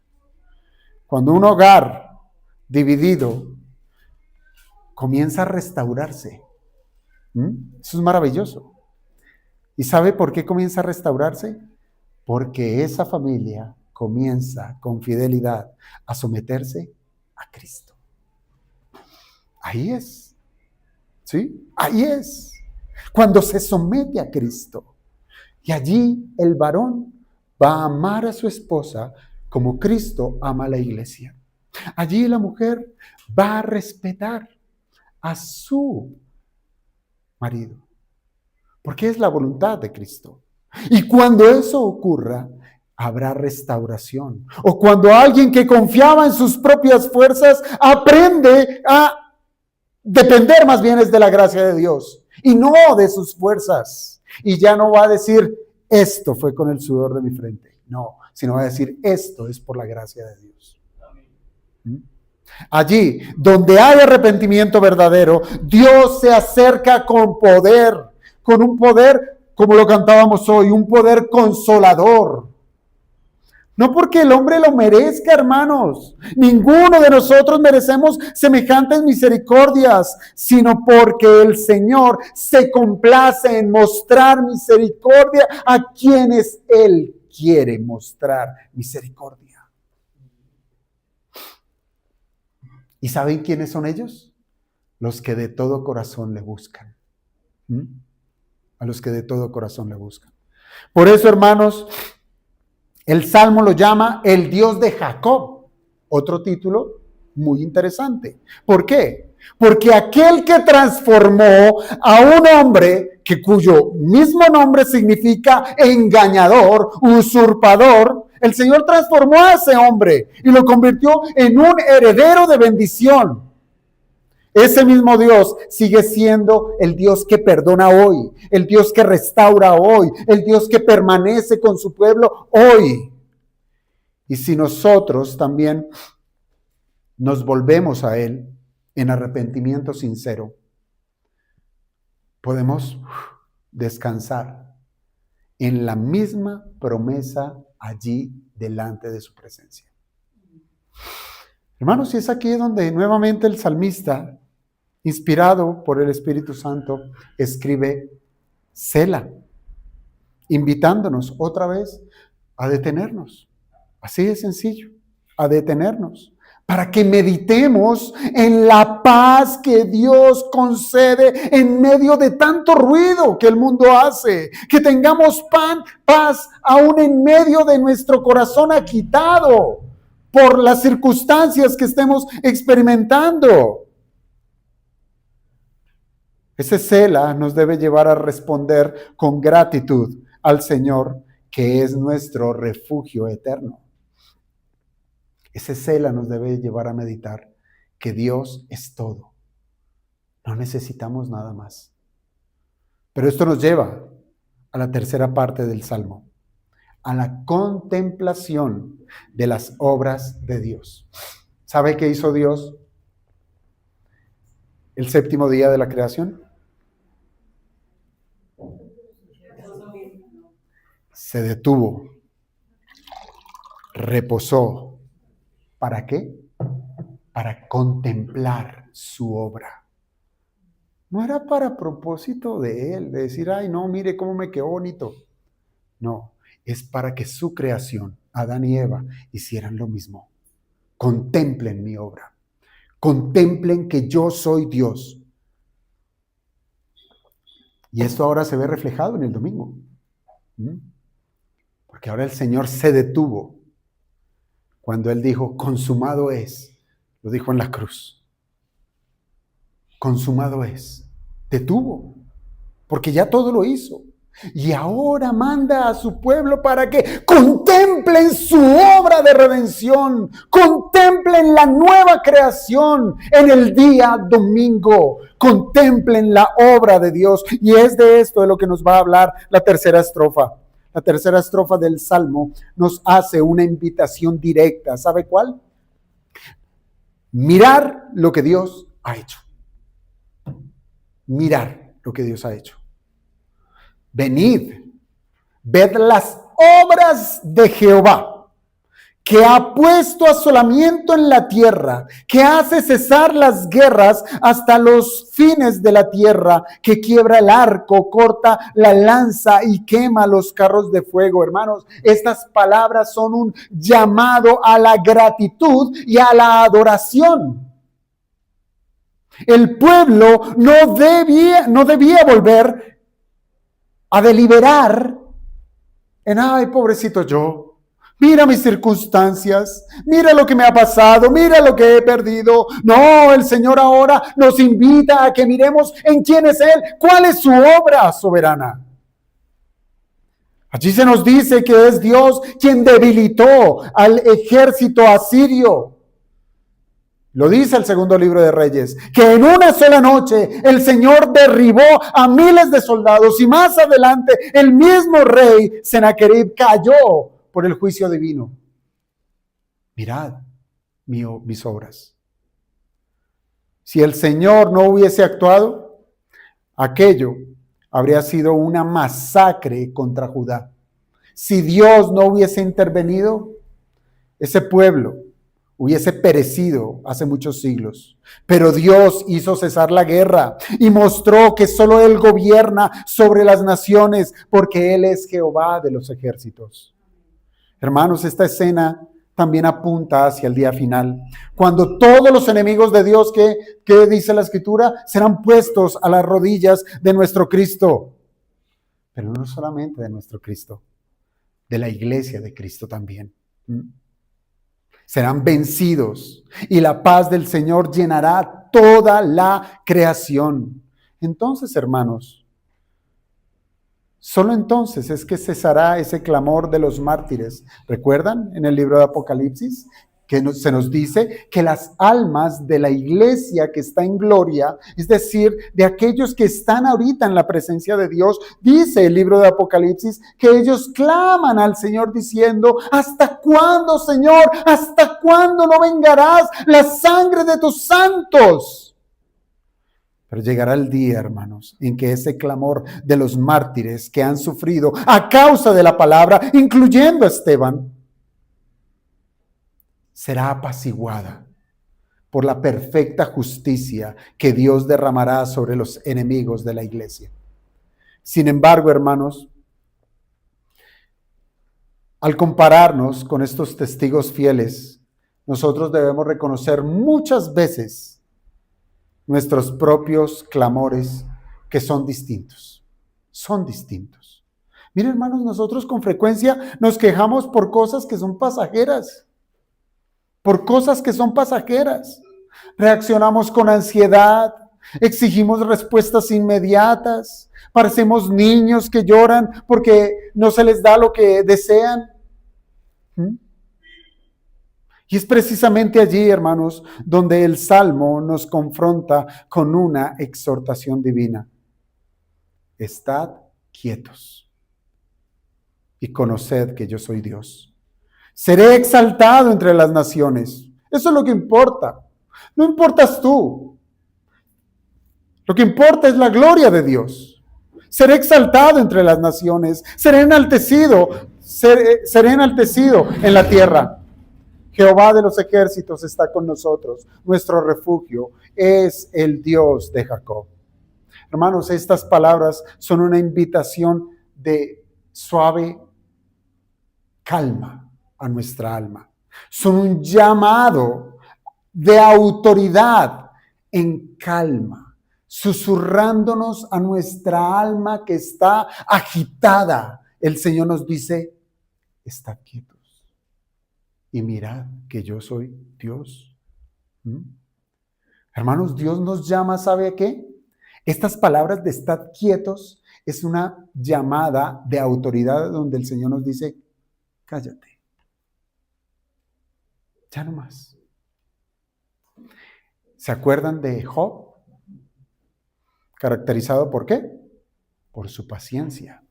A: Cuando un hogar dividido comienza a restaurarse, eso es maravilloso. ¿Y sabe por qué comienza a restaurarse? Porque esa familia comienza con fidelidad a someterse a Cristo. Ahí es. ¿Sí? Ahí es. Cuando se somete a Cristo. Y allí el varón va a amar a su esposa como Cristo ama a la iglesia. Allí la mujer va a respetar a su marido, porque es la voluntad de Cristo. Y cuando eso ocurra, habrá restauración. O cuando alguien que confiaba en sus propias fuerzas aprende a depender más bien es de la gracia de Dios y no de sus fuerzas. Y ya no va a decir, esto fue con el sudor de mi frente. No, sino va a decir, esto es por la gracia de Dios. Allí donde hay arrepentimiento verdadero, Dios se acerca con poder, con un poder, como lo cantábamos hoy, un poder consolador. No porque el hombre lo merezca, hermanos. Ninguno de nosotros merecemos semejantes misericordias, sino porque el Señor se complace en mostrar misericordia a quienes Él quiere mostrar misericordia. ¿Y saben quiénes son ellos? Los que de todo corazón le buscan. A los que de todo corazón le buscan. Por eso, hermanos, el Salmo lo llama el Dios de Jacob. Otro título muy interesante. ¿Por qué? Porque aquel que transformó a un hombre cuyo mismo nombre significa engañador, usurpador, el Señor transformó a ese hombre y lo convirtió en un heredero de bendición. Ese mismo Dios sigue siendo el Dios que perdona hoy, el Dios que restaura hoy, el Dios que permanece con su pueblo hoy. Y si nosotros también nos volvemos a Él en arrepentimiento sincero, podemos descansar en la misma promesa allí delante de su presencia. Hermanos, y es aquí donde nuevamente el salmista, inspirado por el Espíritu Santo, escribe Sela, invitándonos otra vez a detenernos. Así de sencillo, a detenernos, para que meditemos en la paz que Dios concede en medio de tanto ruido que el mundo hace, que tengamos paz aún en medio de nuestro corazón agitado por las circunstancias que estemos experimentando. Ese Sela nos debe llevar a responder con gratitud al Señor, que es nuestro refugio eterno. Ese Sela nos debe llevar a meditar que Dios es todo. No necesitamos nada más. Pero esto nos lleva a la tercera parte del Salmo, a la contemplación de las obras de Dios. ¿Sabe qué hizo Dios el séptimo día de la creación? se detuvo, reposó. ¿Para qué? Para contemplar su obra. No era para propósito de él, de decir, ay, no, mire cómo me quedó bonito. No, es para que su creación, Adán y Eva, hicieran lo mismo. Contemplen mi obra. Contemplen que yo soy Dios. Y esto ahora se ve reflejado en el domingo. Porque ahora el Señor se detuvo cuando Él dijo, consumado es. Lo dijo en la cruz. Consumado es. Detuvo. Porque ya todo lo hizo. Y ahora manda a su pueblo para que contemplen su obra de redención, contemplen la nueva creación en el día domingo, contemplen la obra de Dios. Y es de esto de lo que nos va a hablar la tercera estrofa. La tercera estrofa del Salmo nos hace una invitación directa. ¿Sabe cuál? Mirar lo que Dios ha hecho. Mirar lo que Dios ha hecho. Venid, ved las obras de Jehová, que ha puesto asolamiento en la tierra, que hace cesar las guerras hasta los fines de la tierra, que quiebra el arco, corta la lanza y quema los carros de fuego. Hermanos, estas palabras son un llamado a la gratitud y a la adoración. El pueblo no debía volver a deliberar en, ay, pobrecito yo, mira mis circunstancias, mira lo que me ha pasado, mira lo que he perdido. No, el Señor ahora nos invita a que miremos en quién es Él, cuál es su obra soberana. Allí se nos dice que es Dios quien debilitó al ejército asirio. Lo dice el segundo libro de Reyes, que en una sola noche el Señor derribó a miles de soldados y más adelante el mismo rey Sennacherib cayó por el juicio divino. Mirad mis obras. Si el Señor no hubiese actuado, aquello habría sido una masacre contra Judá. Si Dios no hubiese intervenido, ese pueblo hubiese perecido hace muchos siglos. Pero Dios hizo cesar la guerra y mostró que solo Él gobierna sobre las naciones, porque Él es Jehová de los ejércitos. Hermanos, esta escena también apunta hacia el día final, cuando todos los enemigos de Dios, que dice la Escritura, serán puestos a las rodillas de nuestro Cristo. Pero no solamente de nuestro Cristo, de la iglesia de Cristo también. Serán vencidos y la paz del Señor llenará toda la creación. Entonces, hermanos, solo entonces es que cesará ese clamor de los mártires. ¿Recuerdan en el libro de Apocalipsis? Que se nos dice que las almas de la iglesia que está en gloria, es decir, de aquellos que están ahorita en la presencia de Dios, dice el libro de Apocalipsis que ellos claman al Señor diciendo, ¿hasta cuándo, Señor? ¿Hasta cuándo no vengarás la sangre de tus santos? Pero llegará el día, hermanos, en que ese clamor de los mártires que han sufrido a causa de la palabra, incluyendo a Esteban, será apaciguada por la perfecta justicia que Dios derramará sobre los enemigos de la iglesia. Sin embargo, hermanos, al compararnos con estos testigos fieles, nosotros debemos reconocer muchas veces nuestros propios clamores que son distintos. Son distintos. Miren, hermanos, nosotros con frecuencia nos quejamos por cosas que son pasajeras. Por cosas que son pasajeras. Reaccionamos con ansiedad, exigimos respuestas inmediatas, parecemos niños que lloran porque no se les da lo que desean. Y es precisamente allí, hermanos, donde el Salmo nos confronta con una exhortación divina. Estad quietos y conoced que yo soy Dios. Seré exaltado entre las naciones. Eso es lo que importa. No importas tú. Lo que importa es la gloria de Dios. Seré exaltado entre las naciones, seré enaltecido en la tierra. Jehová de los ejércitos está con nosotros. Nuestro refugio es el Dios de Jacob. Hermanos, estas palabras son una invitación de suave calma a nuestra alma. Son un llamado de autoridad en calma, susurrándonos a nuestra alma que está agitada. El Señor nos dice, estad quietos y mirad que yo soy Dios. Hermanos, Dios nos llama, ¿sabe a qué? Estas palabras de estad quietos es una llamada de autoridad donde el Señor nos dice, cállate. Ya no más. ¿Se acuerdan de Job? ¿Caracterizado por qué? Por su paciencia.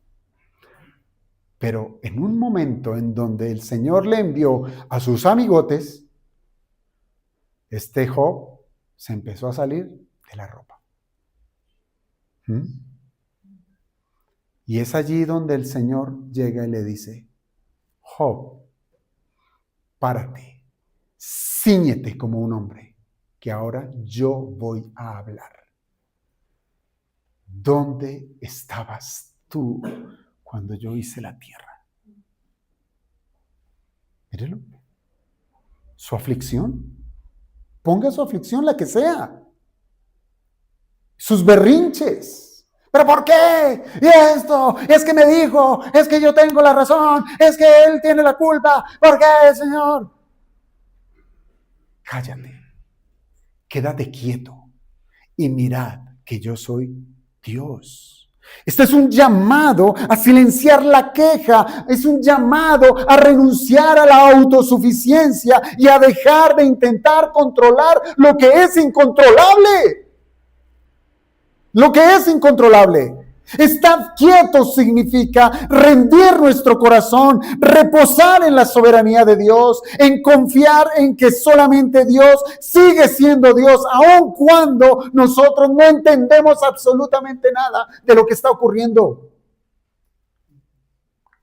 A: Pero en un momento en donde el Señor le envió a sus amigotes, Job se empezó a salir de la ropa. Y es allí donde el Señor llega y le dice, Job, párate, cíñete como un hombre, que ahora yo voy a hablar. ¿Dónde estabas tú cuando yo hice la tierra? Mírelo. Su aflicción. Ponga su aflicción, la que sea. Sus berrinches. ¿Pero por qué? Y esto, es que me dijo, es que yo tengo la razón, es que él tiene la culpa. ¿Por qué, Señor? Cállate. Quédate quieto y mirad que yo soy Dios. Este es un llamado a silenciar la queja, es un llamado a renunciar a la autosuficiencia y a dejar de intentar controlar lo que es incontrolable. Lo que es incontrolable. Estar quietos significa rendir nuestro corazón, reposar en la soberanía de Dios, en confiar en que solamente Dios sigue siendo Dios, aun cuando nosotros no entendemos absolutamente nada de lo que está ocurriendo.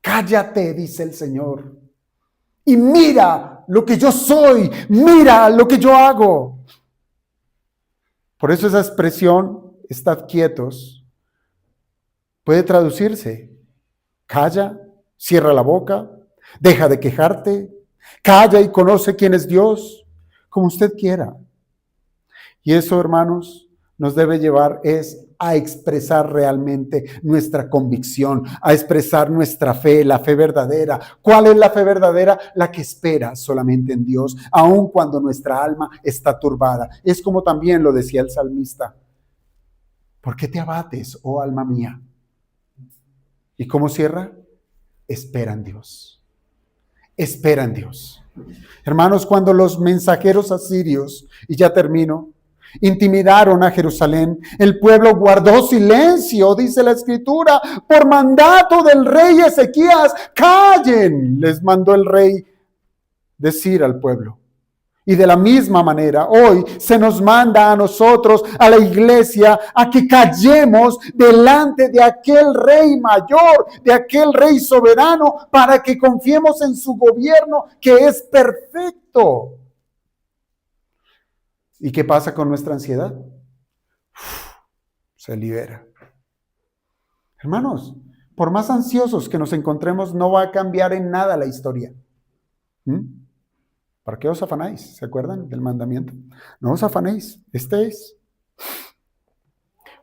A: Cállate, dice el Señor, y mira lo que yo soy, mira lo que yo hago. Por eso esa expresión, estad quietos, puede traducirse, calla, cierra la boca, deja de quejarte, calla y conoce quién es Dios, como usted quiera. Y eso, hermanos, nos debe llevar a expresar realmente nuestra convicción, a expresar nuestra fe, la fe verdadera. ¿Cuál es la fe verdadera? La que espera solamente en Dios, aun cuando nuestra alma está turbada. Es como también lo decía el salmista. ¿Por qué te abates, oh alma mía? ¿Y cómo cierra? Espera en Dios. Espera en Dios. Hermanos, cuando los mensajeros asirios, y ya termino, intimidaron a Jerusalén, el pueblo guardó silencio, dice la Escritura, por mandato del rey Ezequías. ¡Callen!, les mandó el rey decir al pueblo. Y de la misma manera, hoy se nos manda a nosotros, a la iglesia, a que callemos delante de aquel rey mayor, de aquel rey soberano, para que confiemos en su gobierno, que es perfecto. ¿Y qué pasa con nuestra ansiedad? Se libera. Hermanos, por más ansiosos que nos encontremos, no va a cambiar en nada la historia. ¿Para qué os afanáis? ¿Se acuerdan del mandamiento? No os afanéis, este es.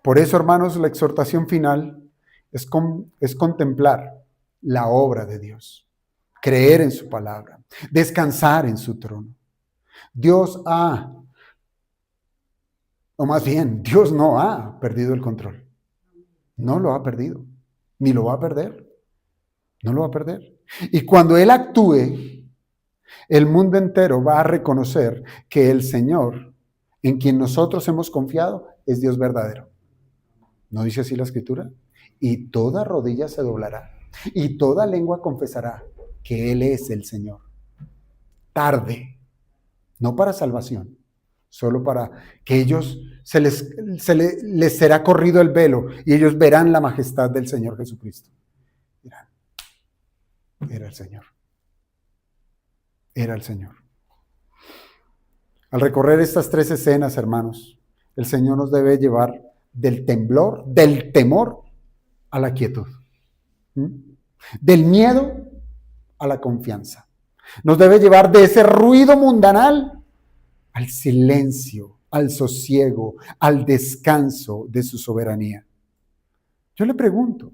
A: Por eso, hermanos, la exhortación final es contemplar la obra de Dios, creer en su palabra, descansar en su trono. Dios no ha perdido el control. No lo ha perdido, ni lo va a perder. No lo va a perder. Y cuando Él actúe, el mundo entero va a reconocer que el Señor, en quien nosotros hemos confiado, es Dios verdadero. ¿No dice así la Escritura? Y toda rodilla se doblará, y toda lengua confesará que Él es el Señor. Tarde, no para salvación, solo para que ellos les será corrido el velo y ellos verán la majestad del Señor Jesucristo. Dirán, era el Señor. Era el Señor. Al recorrer estas 3 escenas, hermanos, el Señor nos debe llevar del temblor, del temor a la quietud. Del miedo a la confianza. Nos debe llevar de ese ruido mundanal al silencio, al sosiego, al descanso de su soberanía. Yo le pregunto,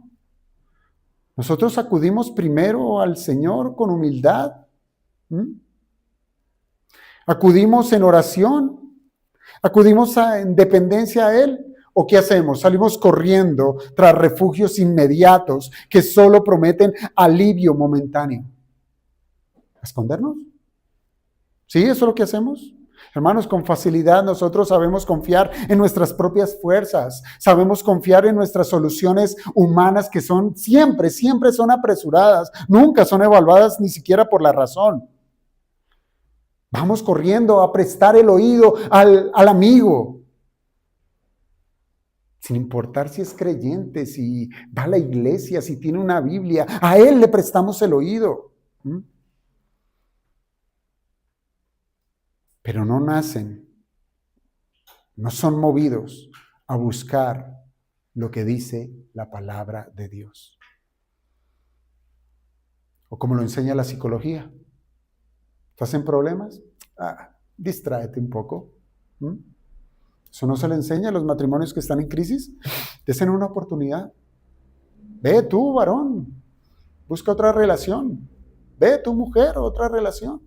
A: ¿nosotros acudimos primero al Señor con humildad? ¿Acudimos en oración? ¿Acudimos en dependencia a Él? ¿O qué hacemos? Salimos corriendo tras refugios inmediatos que solo prometen alivio momentáneo. ¿Escondernos? ¿Sí? ¿Eso es lo que hacemos? Hermanos, con facilidad nosotros sabemos confiar en nuestras propias fuerzas, sabemos confiar en nuestras soluciones humanas que son siempre son apresuradas, nunca son evaluadas ni siquiera por la razón. Vamos corriendo a prestar el oído al amigo, sin importar si es creyente, si va a la iglesia, si tiene una Biblia, a él le prestamos el oído. Pero no nacen, no son movidos a buscar lo que dice la palabra de Dios. O como lo enseña la psicología. ¿Estás en problemas? Distráete un poco. Eso no se le enseña a los matrimonios que están en crisis. Desen una oportunidad. Ve tú, varón, busca otra relación. Ve tu mujer, otra relación.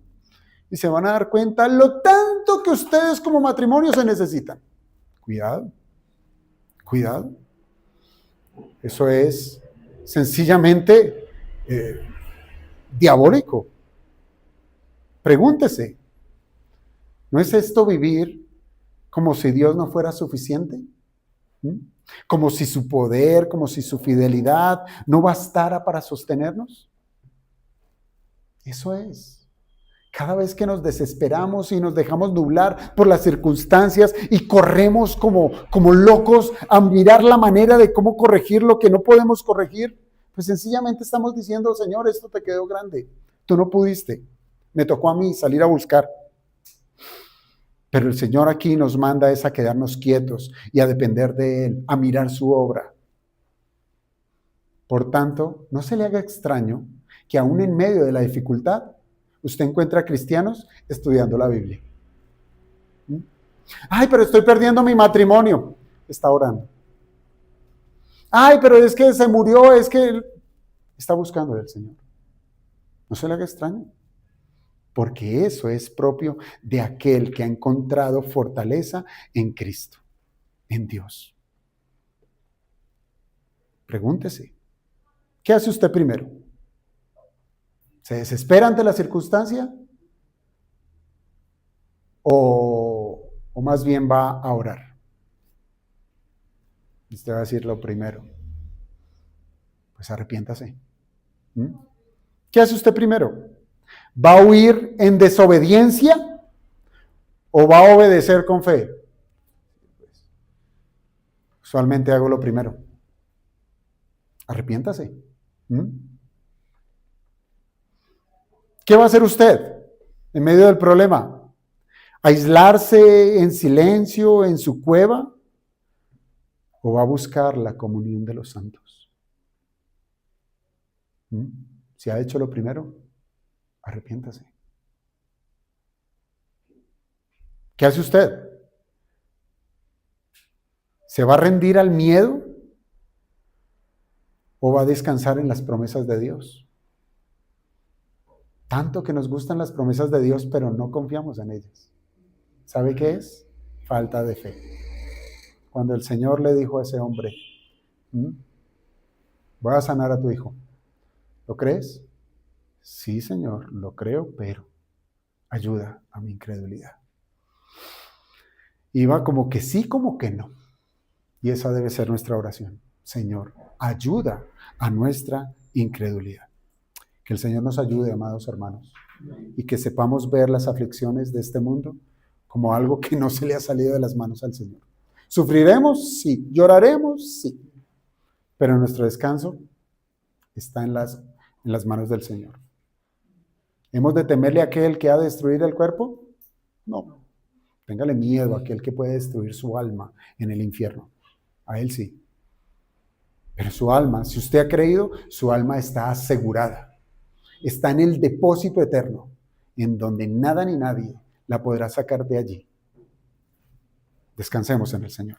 A: Y se van a dar cuenta lo tanto que ustedes como matrimonio se necesitan. Cuidado, cuidado. Eso es sencillamente diabólico. Pregúntese, ¿no es esto vivir como si Dios no fuera suficiente? Como si su poder, como si su fidelidad no bastara para sostenernos. Eso es. Cada vez que nos desesperamos y nos dejamos nublar por las circunstancias y corremos como locos a mirar la manera de cómo corregir lo que no podemos corregir, pues sencillamente estamos diciendo, Señor, esto te quedó grande, tú no pudiste, me tocó a mí salir a buscar. Pero el Señor aquí nos manda es a quedarnos quietos y a depender de Él, a mirar su obra. Por tanto, no se le haga extraño que aún en medio de la dificultad, usted encuentra cristianos estudiando la Biblia. Ay, pero estoy perdiendo mi matrimonio. Está orando. Ay, pero es que se murió, es que está buscando del Señor. No se le haga extraño. Porque eso es propio de aquel que ha encontrado fortaleza en Cristo, en Dios. Pregúntese, ¿qué hace usted primero? ¿Se desespera ante la circunstancia? ¿O más bien va a orar? Usted va a decir lo primero. Pues arrepiéntase. ¿Qué hace usted primero? ¿Va a huir en desobediencia o va a obedecer con fe? Usualmente hago lo primero. Arrepiéntase. ¿Qué va a hacer usted en medio del problema? ¿Aislarse en silencio en su cueva? ¿O va a buscar la comunión de los santos? Si ha hecho lo primero, arrepiéntase. ¿Qué hace usted? ¿Se va a rendir al miedo? ¿O va a descansar en las promesas de Dios? Tanto que nos gustan las promesas de Dios, pero no confiamos en ellas. ¿Sabe qué es? Falta de fe. Cuando el Señor le dijo a ese hombre, voy a sanar a tu hijo, ¿lo crees? Sí, Señor, lo creo, pero ayuda a mi incredulidad. Iba como que sí, como que no. Y esa debe ser nuestra oración. Señor, ayuda a nuestra incredulidad. Que el Señor nos ayude, amados hermanos, y que sepamos ver las aflicciones de este mundo como algo que no se le ha salido de las manos al Señor. ¿Sufriremos? Sí. ¿Lloraremos? Sí. Pero nuestro descanso está en las manos del Señor. ¿Hemos de temerle a aquel que ha de destruir el cuerpo? No. Téngale miedo a aquel que puede destruir su alma en el infierno. A él sí. Pero su alma, si usted ha creído, su alma está asegurada. Está en el depósito eterno, en donde nada ni nadie la podrá sacar de allí. Descansemos en el Señor.